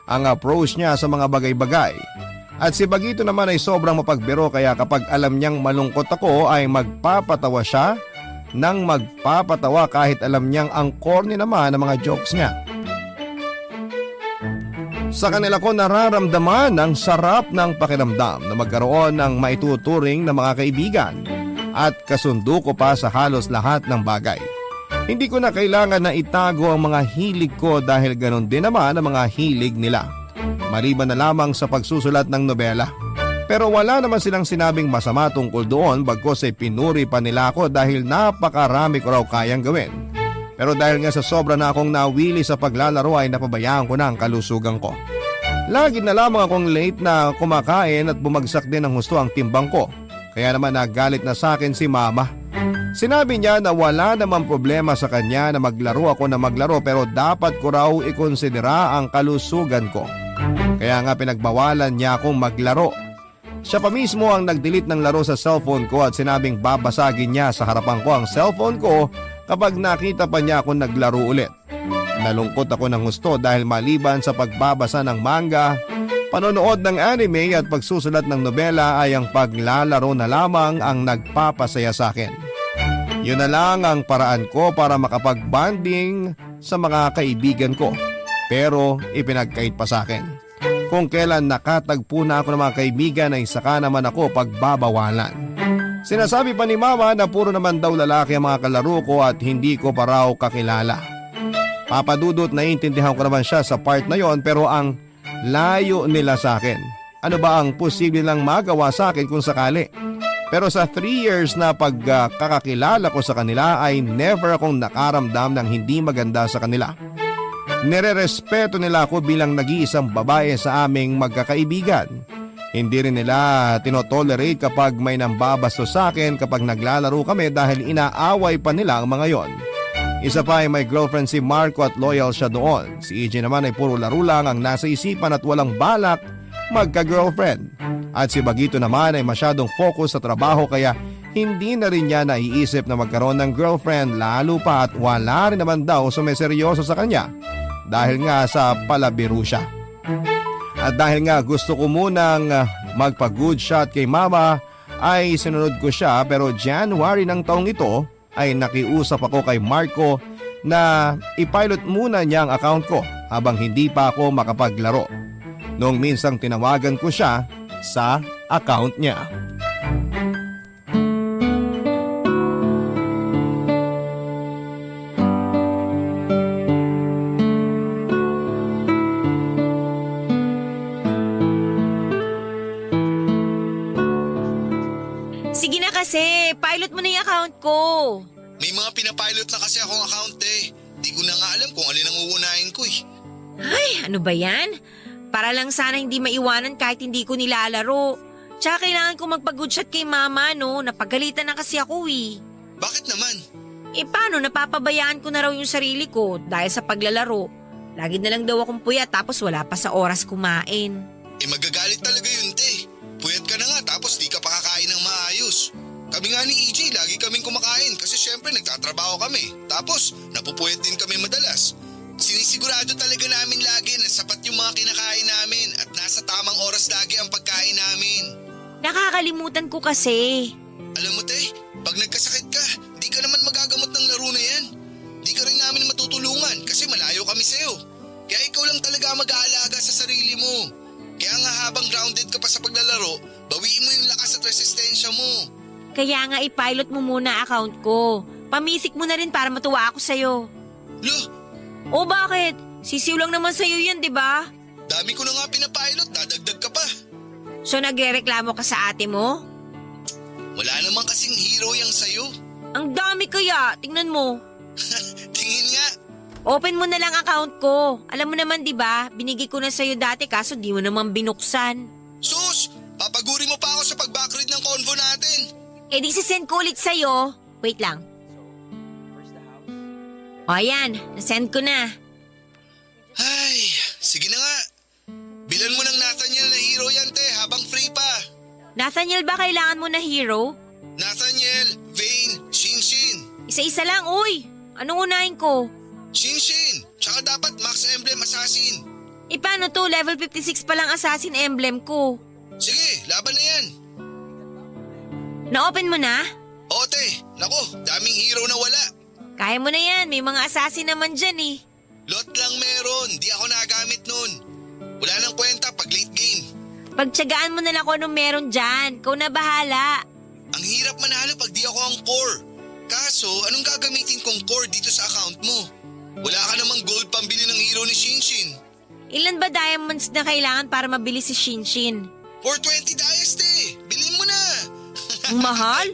ang approach niya sa mga bagay-bagay. At si Bagito naman ay sobrang mapagbiro kaya kapag alam niyang malungkot ako ay magpapatawa siya nang magpapatawa kahit alam niyang ang corny naman ng mga jokes niya. Sa kanila ko nararamdaman ang sarap ng pakiramdam na magkaroon ng maituturing na mga kaibigan at kasundo ko pa sa halos lahat ng bagay. Hindi ko na kailangan na itago ang mga hilig ko dahil ganon din naman ang mga hilig nila. Maliban na lamang sa pagsusulat ng nobela. Pero wala naman silang sinabing masama tungkol doon bagkos ay pinuri pa nila ako dahil napakarami ko raw kayang gawin. Pero dahil nga sa sobra na akong nawili sa paglalaro ay napabayaan ko na ang kalusugan ko. Lagi na lamang akong late na kumakain at bumagsak din ng husto ang timbang ko. Kaya naman nagalit na sa akin si mama. Sinabi niya na wala namang problema sa kanya na maglaro ako na maglaro pero dapat ko raw ikonsidera ang kalusugan ko. Kaya nga pinagbawalan niya akong maglaro. Siya pa mismo ang nag-delete ng laro sa cellphone ko at sinabing babasagin niya sa harapan ko ang cellphone ko kapag nakita pa niya akong naglaro ulit. Nalungkot ako ng gusto dahil maliban sa pagbabasa ng manga, panonood ng anime at pagsusulat ng nobela ay ang paglalaro na lamang ang nagpapasaya sa akin. Yun na lang ang paraan ko para makapag-bonding sa mga kaibigan ko. Pero ipinagkait pa sa akin. Kung kailan nakatagpo na ako ng mga kaibigan ay saka naman ako pagbabawalan. Sinasabi pa ni mama na puro naman daw lalaki ang mga kalaro ko at hindi ko pa raw kakilala. Papa Dudut, naiintindihan ko naman siya sa part na yon pero ang layo nila sa akin. Ano ba ang posible lang magawa sa akin kung sakali? Pero sa 3 years na pagkakakilala ko sa kanila ay never akong nakaramdam ng hindi maganda sa kanila. Nire-respeto nila ako bilang nag-iisang babae sa aming magkakaibigan. Hindi rin nila tinotolerate kapag may nambabasto sa akin kapag naglalaro kami dahil inaaway pa nila ang mga yon. Isa pa ay may girlfriend si Marco at loyal siya doon. Si EJ naman ay puro laro lang ang nasa isipan at walang balak magka-girlfriend. At si Bagito naman ay masyadong focus sa trabaho kaya hindi na rin niya naiisip na magkaroon ng girlfriend lalo pa at wala rin naman daw sumeseryoso sa kanya dahil nga sa palabiro siya. At dahil nga gusto ko munang magpa-good shot kay mama ay sinunod ko siya pero January ng taong ito ay nakiusap ako kay Marco na ipilot muna niya ang account ko habang hindi pa ako makapaglaro. Noong minsang tinawagan ko siya sa account niya. Sige na kasi, pilot mo na yung account ko. May mga pinapilot na kasi akong account eh. Di ko na nga alam kung alin ang uunahin ko eh. Ay, ano ba yan? Para lang sana hindi maiwanan kahit hindi ko nilalaro. Tsaka kailangan ko magpag-good shot kay mama, no? Napagalitan na kasi ako eh. Bakit naman? Eh paano, napapabayaan ko na raw yung sarili ko dahil sa paglalaro. Lagi na lang daw akong puyat tapos wala pa sa oras kumain. Eh magagalit talaga yun te. Puyat ka na nga tapos di ka pa kakain ng maayos. Kami nga ni EJ lagi kaming kumakain kasi syempre nagtatrabaho kami. Tapos napupuyat din kami madalas. Sinisigurado talaga namin lagi na sapat yung mga kinakain namin at nasa tamang oras lagi ang pagkain namin. Nakakalimutan ko kasi. Alam mo te, pag nagkasakit ka, di ka naman magagamot tulungan kasi malayo kami sa'yo. Kaya ikaw lang talaga mag-aalaga sa sarili mo. Kaya nga habang grounded ka pa sa paglalaro, bawiin mo yung lakas at resistensya mo. Kaya nga i-pilot mo muna account ko. Pamisik mo na rin para matuwa ako sa'yo. Lo, O bakit? Sisiw lang naman sa'yo yan, di ba? dami ko na nga pinapilot, dadagdag ka pa. So nagrereklamo ka sa ate mo? Wala naman kasing hero yang sa'yo. Ang dami kaya, tingnan mo. Tingin nga. Open mo na lang account ko. Alam mo naman 'di ba, binigay ko na sa'yo dati kaso di mo naman binuksan. Sus, papaguri mo pa ako sa pag-backread ng convo natin. Eh di sisend ko ulit sa'yo. Wait lang. O ayan, nasend ko na. Ay, sige na nga. Bilan mo ng Nathaniel na hero yan, te, habang free pa. Nathaniel ba kailangan mo na hero? Nathaniel, Vane, Shinshin. Isa-isa lang, uy! Anong unahin ko? Shinshin, tsaka dapat Max Emblem Assassin. E paano to? Level 56 pa lang assassin emblem ko. Sige, laban na yan. Na-open mo na? Ote, nako, daming hero na wala. Kaya mo na yan, may mga assassin naman dyan eh. Lot lang meron, di ako nagamit nun. Wala nang kwenta pag late game. Pagtsagaan mo na lang kung anong meron dyan. Ikaw na bahala. Ang hirap manalo pag di ako ang core. Kaso, anong gagamitin kong core dito sa account mo? Wala ka namang gold pambili ng hero ni Shinshin. Ilan ba diamonds na kailangan para mabili si Shinshin? 420 dias, te. Bilhin mo na. Ang mahal?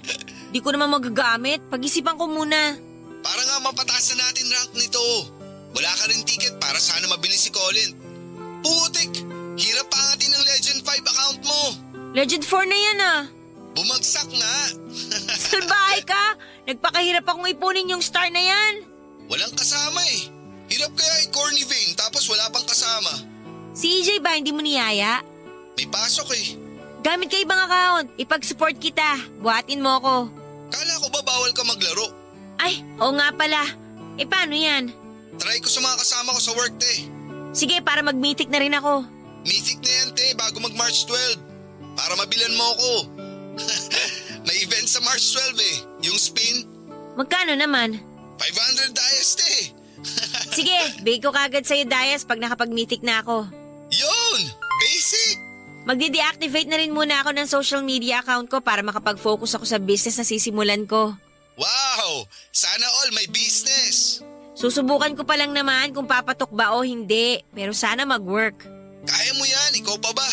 Di ko naman magagamit. Pag-isipan ko muna. Para nga mapataas na natin rank nito. Wala ka rin ticket para sana mabili si Colin. Putik! Hirap pangatin ng Legend 5 account mo. Legend 4 na yan ah. Bumagsak nga. Salbahay ka! Nagpakahirap akong ipunin yung star na yan. Walang kasama eh. Hirap kaya i-core ni Vane tapos wala pang kasama. Si EJ ba hindi mo niyaya? May pasok eh. Gamit ka ibang account. Ipag-support kita. Buhatin mo ako. Kala ko ba bawal ka maglaro? Ay, oo nga pala. E paano yan? Try ko sa mga kasama ko sa work, te. Sige, para mag-mythic na rin ako. Mythic na yan, te, bago mag-March 12. Para mabilan mo ako. May event sa March 12 eh. Yung spin, Magkano naman? 500 dias, te. Sige, bigay ko kagad sa'yo, Dias, pag nakapag-mythic na ako. Yun! Basic! Magde-deactivate na rin muna ako ng social media account ko para makapag-focus ako sa business na sisimulan ko. Wow! Sana all may business. Susubukan ko pa lang naman kung papatok ba o hindi, pero sana mag-work. Kaya mo yan, ikaw pa ba?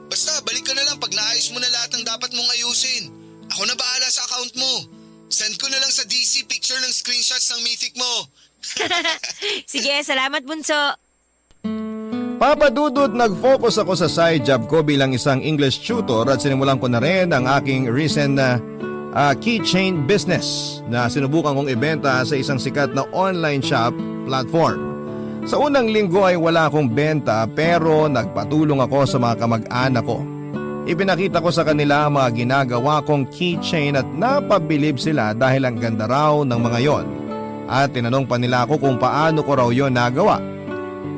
Basta balik ka na lang pag naayos mo na lahat ng dapat mong ayusin. Ako na bahala sa account mo. Send ko na lang sa DC picture ng screenshots ng mythic mo. Sige, salamat bunso. Papa Dudut, nag-focus ako sa side job ko bilang isang English tutor at sinimulan ko na rin ang aking recent na keychain business na sinubukan kong ibenta sa isang sikat na online shop platform. Sa unang linggo ay wala akong benta pero nagpatulong ako sa mga kamag-anak ko. Ipinakita ko sa kanila ang mga ginagawa kong keychain at napabilib sila dahil ang ganda raw ng mga yon. At tinanong pa nila ako kung paano ko raw yon nagawa.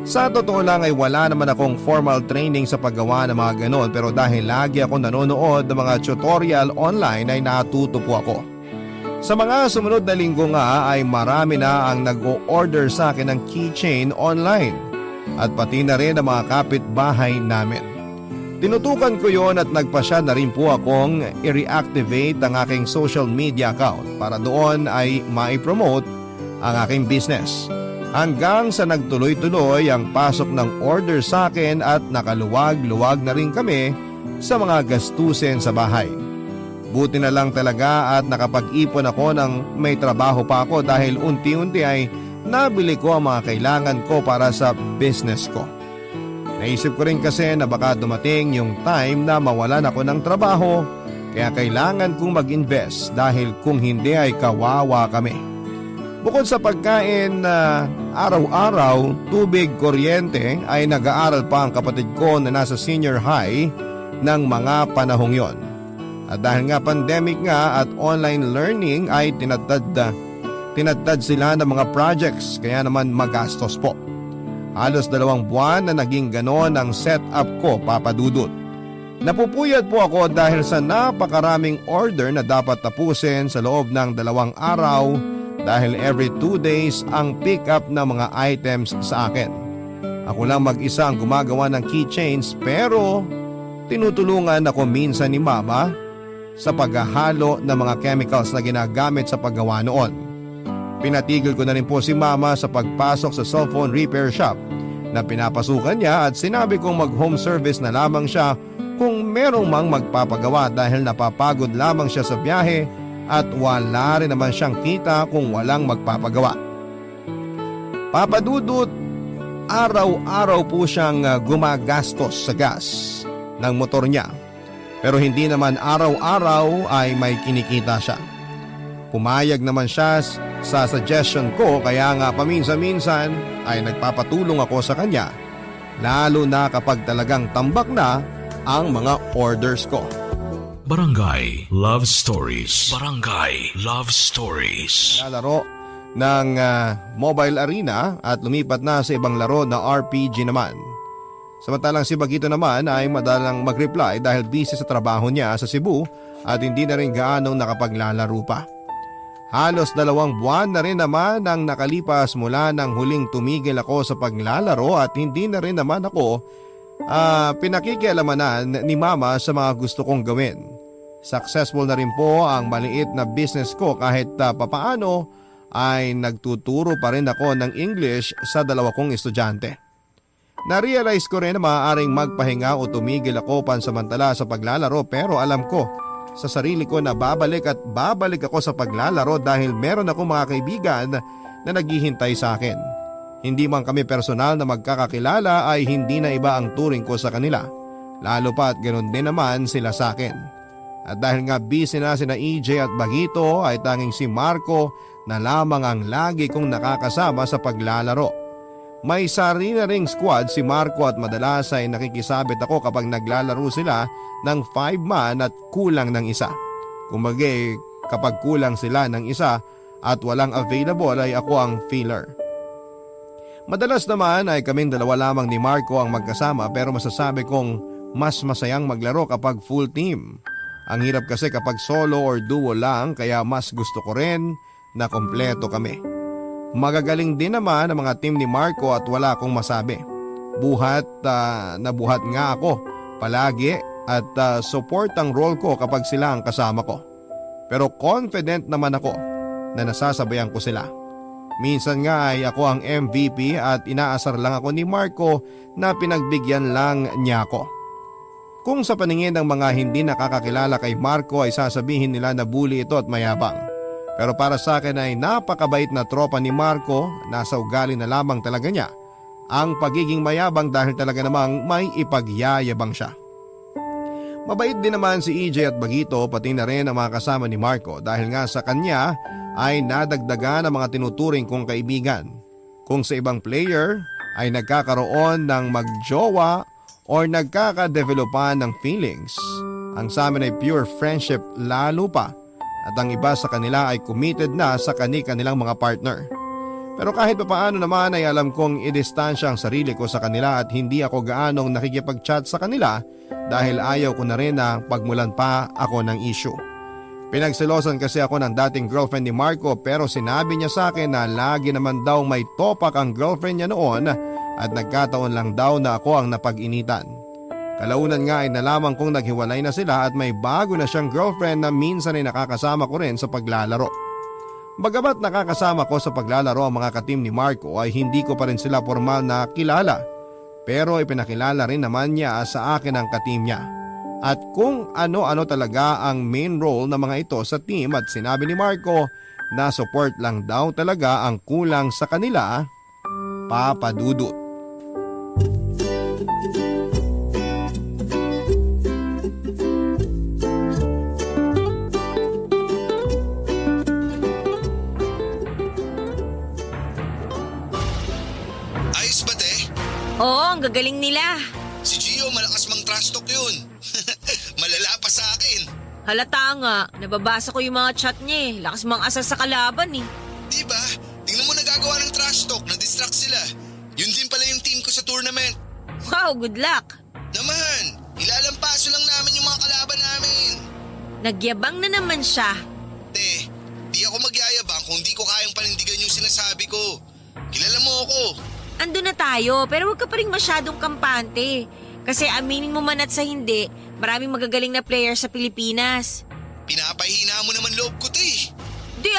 Sa totoo lang ay wala naman akong formal training sa paggawa ng mga ganon pero dahil lagi ako nanonood ng mga tutorial online ay natuto po ako. Sa mga sumunod na linggo nga ay marami na ang nag-o-order sa akin ng keychain online at pati na rin ang mga kapitbahay namin. Tinutukan ko yon at nagpasya na rin po akong i-reactivate ang aking social media account para doon ay ma-promote ang aking business. Hanggang sa nagtuloy-tuloy ang pasok ng order sa akin at nakaluwag-luwag na rin kami sa mga gastusin sa bahay. Buti na lang talaga at nakapag-ipon ako ng may trabaho pa ako dahil unti-unti ay nabili ko ang mga kailangan ko para sa business ko. Naisip ko rin kasi na baka dumating yung time na mawalan ako ng trabaho kaya kailangan kong mag-invest dahil kung hindi ay kawawa kami. Bukod sa pagkain na araw-araw, tubig, kuryente ay nag-aaral pa ang kapatid ko na nasa senior high ng mga panahong yon. At dahil nga pandemic nga at online learning ay tinatad sila ng mga projects kaya naman magastos po. Halos 2 buwan na naging ganon ang setup ko, Papa Dudut. Napupuyat po ako dahil sa napakaraming order na dapat tapusin sa loob ng 2 araw dahil every 2 days ang pick up ng mga items sa akin. Ako lang mag-isa ang gumagawa ng keychains pero tinutulungan ako minsan ni Mama sa paghahalo ng mga chemicals na ginagamit sa paggawa noon. Pinatigil ko na rin po si Mama sa pagpasok sa cellphone repair shop na pinapasukan niya at sinabi kong mag-home service na lamang siya kung merong mang magpapagawa dahil napapagod lamang siya sa biyahe at wala rin naman siyang kita kung walang magpapagawa. Papa Dudut, araw-araw po siyang gumagastos sa gas ng motor niya pero hindi naman araw-araw ay may kinikita siya. Pumayag naman siya sa suggestion ko kaya nga paminsan-minsan ay nagpapatulong ako sa kanya lalo na kapag talagang tambak na ang mga orders ko. Barangay Love Stories. Barangay Love Stories. Lalaro ng mobile arena at lumipat na sa ibang laro na RPG naman. Samantalang si Bagito naman ay madalang mag-reply dahil busy sa trabaho niya sa Cebu at hindi na rin gaanong nakapaglalaro pa. Halos 2 buwan na rin naman ang nakalipas mula nang huling tumigil ako sa paglalaro at hindi na rin naman ako pinakikialamanan ni Mama sa mga gusto kong gawin. Successful na rin po ang maliit na business ko kahit papaano ay nagtuturo pa rin ako ng English sa 2 kong estudyante. Na-realize ko rin na maaaring magpahinga o tumigil ako pansamantala sa paglalaro pero alam ko sa sarili ko na babalik ako sa paglalaro dahil meron ako mga kaibigan na naghihintay sa akin. Hindi man kami personal na magkakakilala ay hindi na iba ang turing ko sa kanila. Lalo pa at ganoon din naman sila sa akin. At dahil nga busy na sina EJ at Bagito ay tanging si Marco na lamang ang lagi kong nakakasama sa paglalaro. May sarili na ring squad si Marco at madalas ay nakikisabit ako kapag naglalaro sila ng 5-man at kulang ng isa. Kumbaga kapag kulang sila ng isa at walang available ay ako ang filler. Madalas naman ay kaming 2 lamang ni Marco ang magkasama pero masasabi kong mas masayang maglaro kapag full team. Ang hirap kasi kapag solo or duo lang kaya mas gusto ko rin na kompleto kami. Magagaling din naman ang mga team ni Marco at wala akong masabi. Buhat nga ako palagi at support ang role ko kapag sila ang kasama ko. Pero confident naman ako na nasasabayan ko sila. Minsan nga ay ako ang MVP at inaasar lang ako ni Marco na pinagbigyan lang niya ako. Kung sa paningin ng mga hindi nakakakilala kay Marco ay sasabihin nila na bully ito at mayabang. Pero para sa akin ay napakabait na tropa ni Marco, nasa ugali na lamang talaga niya ang pagiging mayabang dahil talaga namang may ipagyayabang siya. Mabait din naman si EJ at Bagito pati na rin ang mga kasama ni Marco dahil nga sa kanya ay nadagdagan ang mga tinuturing kong kaibigan. Kung sa ibang player ay nagkakaroon ng magjowa or nagkakadevelopan ng feelings, ang sa amin ay pure friendship lalo pa at ang iba sa kanila ay committed na sa kanilang mga partner. Pero kahit papaano naman ay alam kong idistansya ang sarili ko sa kanila at hindi ako gaanong nakikipag-chat sa kanila dahil ayaw ko na rin na pagmulan pa ako ng issue. Pinagselosan kasi ako ng dating girlfriend ni Marco pero sinabi niya sa akin na lagi naman daw may topak ang girlfriend niya noon at nagkataon lang daw na ako ang napag-initan. Kalaunan nga ay nalaman kong naghiwalay na sila at may bago na siyang girlfriend na minsan ay nakakasama ko rin sa paglalaro. Bagamat nakakasama ko sa paglalaro ang mga katim ni Marco ay hindi ko pa rin sila formal na kilala pero ipinakilala rin naman niya sa akin ang katim niya. At kung ano-ano talaga ang main role ng mga ito sa team at sinabi ni Marco na support lang daw talaga ang kulang sa kanila, Papa Dudut. Ayos ba, te? Oo, ang gagaling nila. Si Gio malakas mang trash talk yun. Malala pa sa akin. Halata nga, nababasa ko yung mga chat niya eh. Lakas mga asal sa kalaban eh. Diba? Tingnan mo nagagawa ng trash talk, na-distract sila. Yun din pala yung team ko sa tournament. Wow, good luck. Naman, ilalampaso lang namin yung mga kalaban namin. Nagyabang na naman siya. Te, di ako magyayabang kung kung di ko kayang panindigan yung sinasabi ko. Kilala mo ako. Ando na tayo, pero huwag ka pa rin masyadong kampante. Kasi aminin mo man at sa hindi, maraming magagaling na player sa Pilipinas. Pinapahina mo naman loob ko, te. Di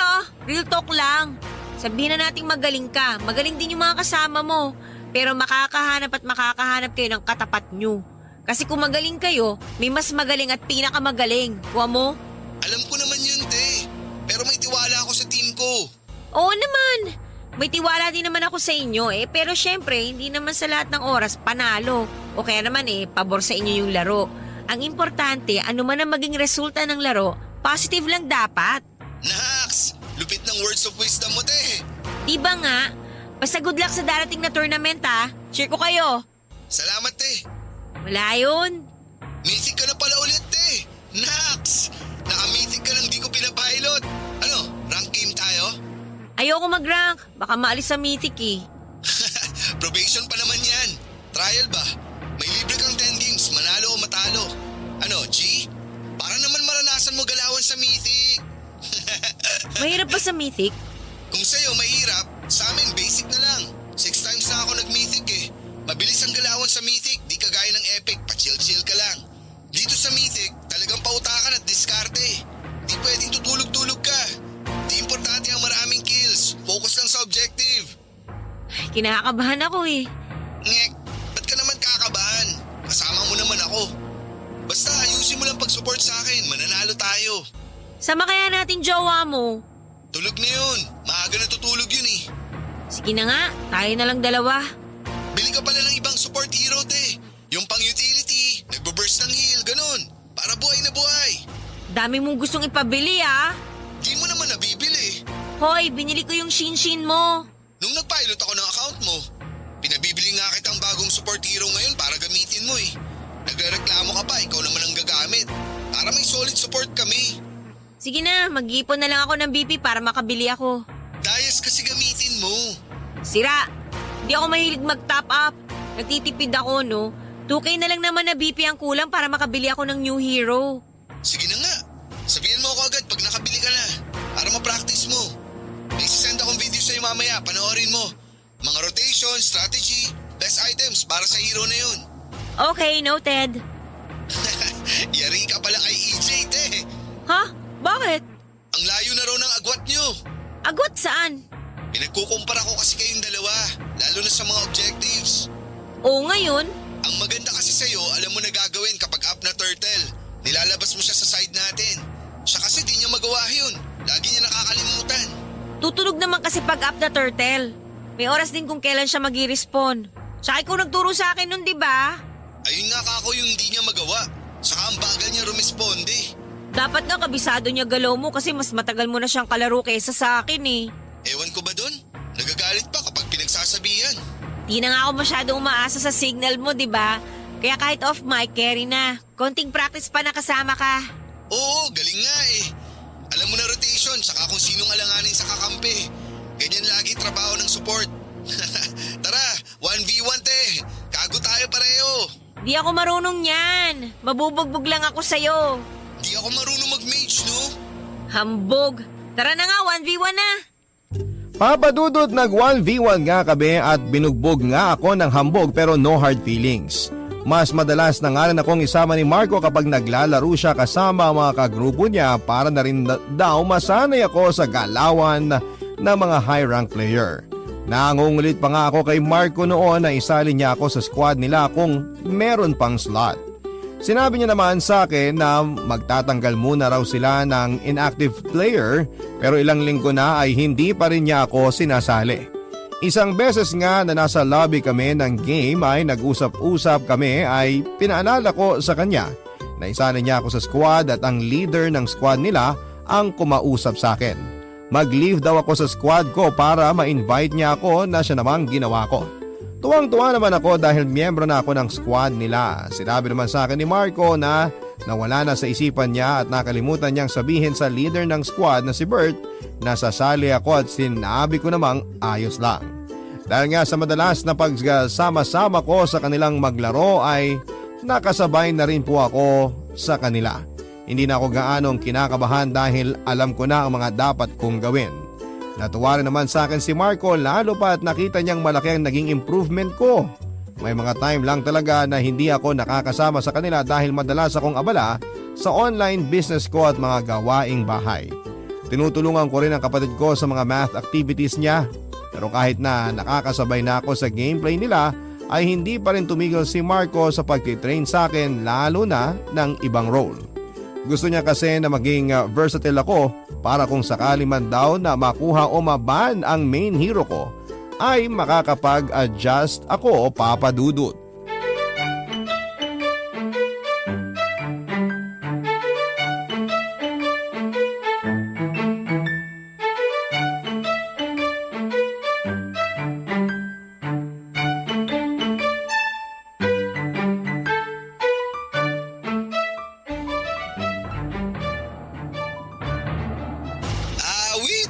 real talk lang. Sabihin na nating magaling ka, magaling din yung mga kasama mo. Pero makakahanap at makakahanap kayo ng katapat nyo. Kasi kung magaling kayo, may mas magaling at pinakamagaling. Kuha mo? Alam ko naman yun, te. Pero may tiwala ako sa team ko. Oo naman. May tiwala din naman ako sa inyo pero syempre hindi naman sa lahat ng oras panalo. O kaya naman pabor sa inyo yung laro. Ang importante, ano man ang maging resulta ng laro, positive lang dapat. Nax! Lupit ng words of wisdom mo, te. Diba nga? Basta good luck sa darating na tournament Cheer ko kayo. Salamat, te. Wala yun. Mythic ka na pala ulit, te. Nax! Naka-mythic ka lang di ko pinapilot. Ano, rank game tayo? Ayoko mag-rank. Baka maalis sa mythic Probation pa naman yan. Trial ba? May libre kang 10 games, manalo o matalo. Ano, G? Para naman maranasan mo galawan sa mythic. Mahirap ba sa mythic? Kung sa'yo mahirap, sa amin basic na lang. 6 times na ako nag-mythic Mabilis ang galawan sa mythic, di kagaya ng epic, pa-chill-chill ka lang. Dito sa mythic, talagang pautakan at diskarte. Di pwedeng tutulog-tulog ka. Di importante ang maraming kills, focus lang sa objective. Kinakabahan ako Ngek, ba't ka naman kakabahan? Kasama mo naman ako. Basta ayusin mo lang pag-support sa akin, mananalo tayo. Sama kaya natin jowa mo. Tulog na yun, maaga na tutulog yun Sige na nga, tayo na lang dalawa. Bili ka pala ng ibang support hero, te. Yung pang-utility, nagbo-burst ng heal, ganun. Para buhay na buhay. Dami mong gustong ipabili Di mo naman nabibili. Hoy, binili ko yung Shinshin mo. Nung nag-pilot ako ng account mo, pinabibili nga kitang bagong support hero ngayon para gamitin mo Nagrereklamo ka pa, ikaw naman ang gagamit. Para may solid support kami. Sige na, mag-ipon na lang ako ng BP para makabili ako. Dayas kasi gamitin mo. Sira, di ako mahilig mag-top up. Nagtitipid ako, no? 2K na lang naman na BP ang kulang para makabili ako ng new hero. Sige na nga. Sabihin mo ako agad pag nakabili ka na. Para ma-practice mo. May sisend akong video sa'yo mamaya, panoorin mo. Mga rotation, strategy, best items para sa hero na yun. Okay, noted. Yari ka pala kay EJ, te. Ha? Bakit? Ang layo na raw ng agwat nyo. Agwat saan? Pinagkukumpara ko kasi kayong dalawa, lalo na sa mga objectives. Oo, ngayon? Ang maganda kasi sa'yo, alam mo na gagawin kapag up na turtle. Nilalabas mo siya sa side natin. Siya kasi di niya magawa yun. Lagi niya nakakalimutan. Tutunog naman kasi pag up na turtle. May oras din kung kailan siya mag-i-respawn. Tsaka ikaw nagturo sa akin nun, di ba? Ayun nga kako yung di niya magawa. Saka ang bagal niya rumisponde. Dapat nga kabisado niya galaw mo kasi mas matagal mo na siyang kalaro kaysa sa akin Ewan ko ba dun? Nagagalit pa kapag pinagsasabihan. Di na nga ako masyadong umaasa sa signal mo, di ba? Kaya kahit off mic, carry na. Konting practice pa nakasama ka. Oo, galing nga Alam mo na rotation, saka kung sinong alanganin sa kakampi. Ganyan lagi trabaho ng support. Tara, 1v1 te. Kago tayo pareho. Di ako marunong yan. Mabubugbog lang ako sa'yo. Di ako marunong mag-mage, no? Hambog. Tara na nga, 1v1 na. Papadudod nag 1v1 nga kami at binugbog nga ako ng hambog pero no hard feelings. Mas madalas na nga rin akong isama ni Marco kapag naglalaro siya kasama ang mga kagrupo niya para na rin daw masanay ako sa galawan ng mga high rank player. Nangungulit pa nga ako kay Marco noon na isali niya ako sa squad nila kung meron pang slot. Sinabi niya naman sa akin na magtatanggal muna raw sila ng inactive player pero ilang linggo na ay hindi pa rin niya ako sinasali. Isang beses nga na nasa lobby kami ng game ay nag-usap-usap kami ay pinaalala ko sa kanya na isali niya ako sa squad at ang leader ng squad nila ang kumausap sa akin. Mag-leave daw ako sa squad ko para ma-invite niya ako na siya namang ginawa ko. Tuwang-tuwa naman ako dahil miyembro na ako ng squad nila. Sinabi naman sa akin ni Marco na nawala na sa isipan niya at nakalimutan niyang sabihin sa leader ng squad na si Bert na sasali ako at sinabi ko namang ayos lang. Dahil nga sa madalas na pagsama-sama ko sa kanilang maglaro ay nakasabay na rin po ako sa kanila. Hindi na ako gaanong kinakabahan dahil alam ko na ang mga dapat kong gawin. Natuwa rin naman sa akin si Marco lalo pa at nakita niyang malaki ang naging improvement ko. May mga time lang talaga na hindi ako nakakasama sa kanila dahil madalas akong abala sa online business ko at mga gawaing bahay. Tinutulungan ko rin ang kapatid ko sa mga math activities niya. Pero kahit na nakakasabay na ako sa gameplay nila ay hindi pa rin tumigil si Marco sa pagtitrain sa akin lalo na ng ibang role. Gusto niya kasi na maging versatile ako para kung sakali man daw na makuha o maban ang main hero ko ay makakapag-adjust ako, Papa Dudut. Wait!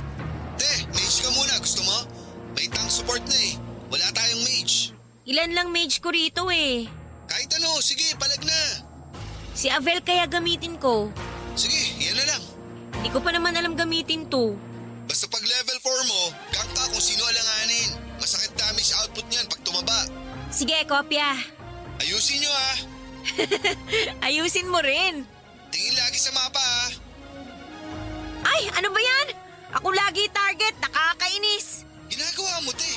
Te, mage ka muna. Gusto mo? May tank support na eh. Wala tayong mage. Ilan lang mage ko rito eh. Kahit ano, sige, palag na. Si Avel kaya gamitin ko. Sige, yan na lang. Hindi ko pa naman alam gamitin to. Basta pag level 4 mo, gang ka kung sino alanganin. Masakit damage output niyan pag tumaba. Sige, kopya. Ayusin nyo ah. Ayusin mo rin. Tingin lagi sa mapa ah. Ay, ano ba yan? Ako lagi target, nakakainis. Ginagawa mo, te.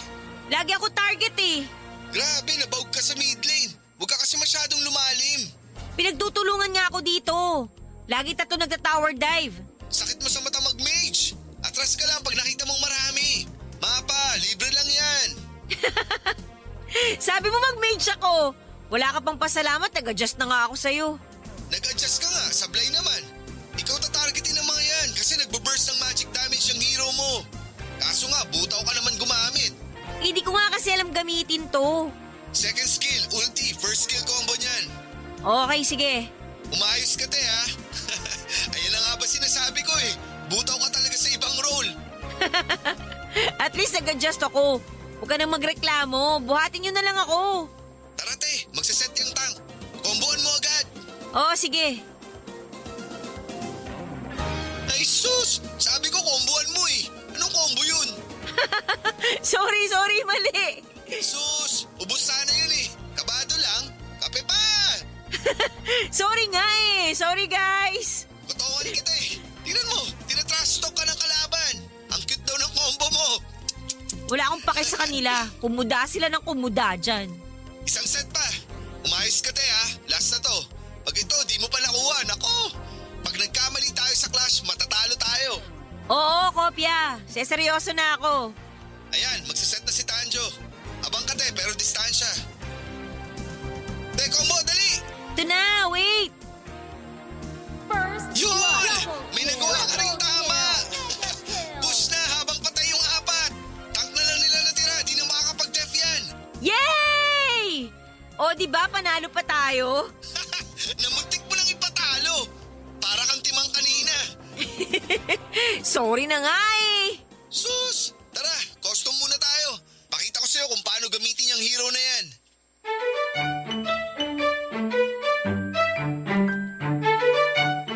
Lagi ako target eh. Grabe, nabaog ka sa mid lane. Huwag ka kasi masyadong lumalim. Pinagtutulungan nga ako dito. Lagi tato nagta-tower dive. Sakit mo sa mata mag-mage. Atras ka lang pag nakita mong marami. Mapa, libre lang yan. Sabi mo mag-mage ako. Wala ka pang pasalamat, nag-adjust na nga ako sa'yo. Nag-adjust ka nga, sablay naman. Ikaw tatargetin ng mga yan kasi nagbo-burst ng magic damage yung hero mo. Kaso nga, butaw ka naman gumamit. Hindi ko nga kasi alam gamitin to. Second skill, ulti, first skill combo niyan. Okay, sige. Umayos ka, te, ha? Ayan na nga ba sinasabi ko eh. Butaw ka talaga sa ibang role. At least nag-adjust ako. Huwag ka nang magreklamo. Buhatin nyo na lang ako. Tara, te, magsaset yung tank. Komboan mo agad. Oo, sige. Ay, sus! Sabi ko komboan mo eh. Anong combo yun? Sorry, mali. Sus! Ubus sana yun eh. Kabado lang. Kape pa! Sorry nga eh. Sorry, guys. Kotawan kita eh. Tingnan mo, tinatrash talk ka ng kalaban. Ang cute daw ng combo mo. Wala akong pake sa kanila. Kumuda sila ng kumuda dyan. Isang set pa. Umayos ka, te, ha? Last na to. Pag ito, di mo pa nakuha. Nako! Pag nagkamali tayo sa clash, matatalo tayo. Oo, kopya. Seryoso na ako. Ayan, magsaset na si Tanjo. Abang ka, te, pero distansya. Te, combo, dali! Ito na, wait. First Yun! blood. May nagawa ka rin tama! Push na habang patay yung apat. Tank na lang nila natira, di na makakapag-def yan. Yay! O, di ba panalo pa tayo? Namuntik mo nang ipatalo. Para kang timang kanina. Sorry na nga eh. Sus! Tara, custom muna tayo. Pakita ko sa'yo kung paano gamitin yung hero na yan.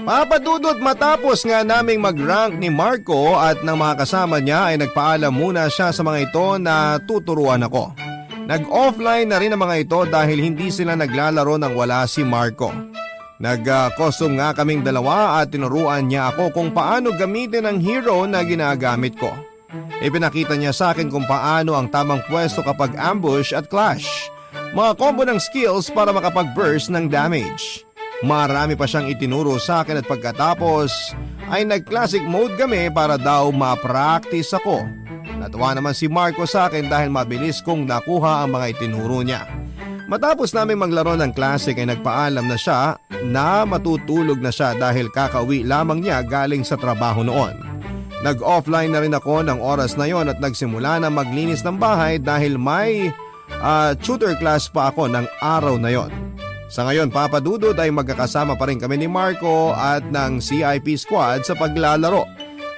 Papa Dudut, matapos nga naming mag-rank ni Marco at ng mga kasama niya ay nagpaalam muna siya sa mga ito na tuturuan ako. Nag-offline na rin ang mga ito dahil hindi sila naglalaro nang wala si Marco. Nag-custom nga kaming dalawa at tinuruan niya ako kung paano gamitin ang hero na ginagamit ko. Ipinakita niya sa akin kung paano ang tamang pwesto kapag ambush at clash. Mga combo ng skills para makapag-burst ng damage. Marami pa siyang itinuro sa akin at pagkatapos ay nag-classic mode kami para daw ma-practice ako. Natuwa naman si Marco sa akin dahil mabilis kong nakuha ang mga itinuro niya. Matapos namin maglaro ng classic ay nagpaalam na siya na matutulog na siya dahil kakauwi lamang niya galing sa trabaho noon. Nag-offline na rin ako ng oras na yon at nagsimula na maglinis ng bahay dahil may tutor class pa ako ng araw na yon. Sa ngayon, Papa Dudut, ay magkakasama pa rin kami ni Marco at ng CIP squad sa paglalaro.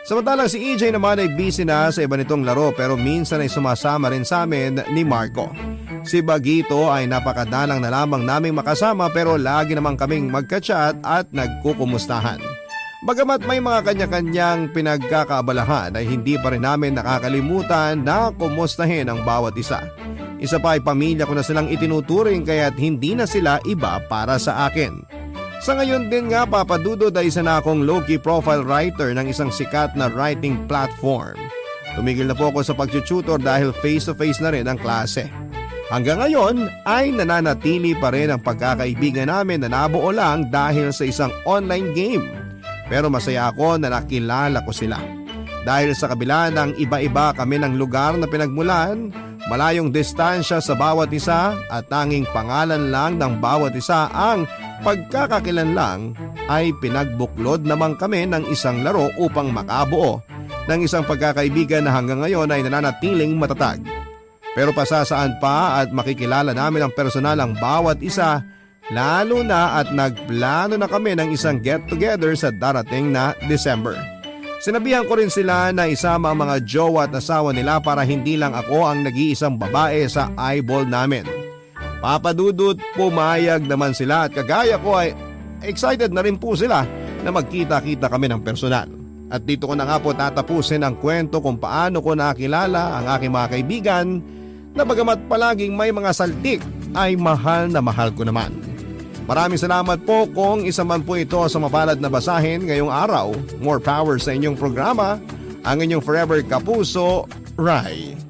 Samantalang si EJ naman ay busy na sa iba nitong laro pero minsan ay sumasama rin sa amin ni Marco. Si Bagito ay napakadalang na lamang naming makasama pero lagi naman kaming magka-chat at nagkukumustahan. Bagamat may mga kanya-kanyang pinagkakaabalahan ay hindi pa rin namin nakakalimutan na kumustahin ang bawat isa. Isa pa ay pamilya ko na silang itinuturing kaya't hindi na sila iba para sa akin. Sa ngayon din nga papadudod ay isa na akong low-key profile writer ng isang sikat na writing platform. Tumigil na po ako sa pag-tutor dahil face-to-face na rin ang klase. Hanggang ngayon ay nananatili pa rin ang pagkakaibigan namin na nabuo lang dahil sa isang online game. Pero masaya ako na nakilala ko sila. Dahil sa kabila ng iba-iba kami ng lugar na pinagmulan, malayong distansya sa bawat isa at tanging pangalan lang ng bawat isa ang pagkakakilanlang ay pinagbuklod naman kami ng isang laro upang makabuo ng isang pagkakaibigan na hanggang ngayon ay nananatiling matatag. Pero pasasaan pa at makikilala namin ang personal ang bawat isa. Lalo na at nagplano na kami ng isang get-together sa darating na December. Sinabihan ko rin sila na isama ang mga jowa at asawa nila para hindi lang ako ang nag-iisang babae sa eyeball namin. Papadudot, pumayag naman sila at kagaya ko ay excited na rin po sila na magkita-kita kami ng personal. At dito ko na nga po tatapusin ang kwento kung paano ko nakilala ang aking mga kaibigan na bagamat palaging may mga saltik ay mahal na mahal ko naman. Maraming salamat po kung isa man po ito sa mapalad na basahin ngayong araw. More power sa inyong programa, ang inyong forever kapuso, Rai.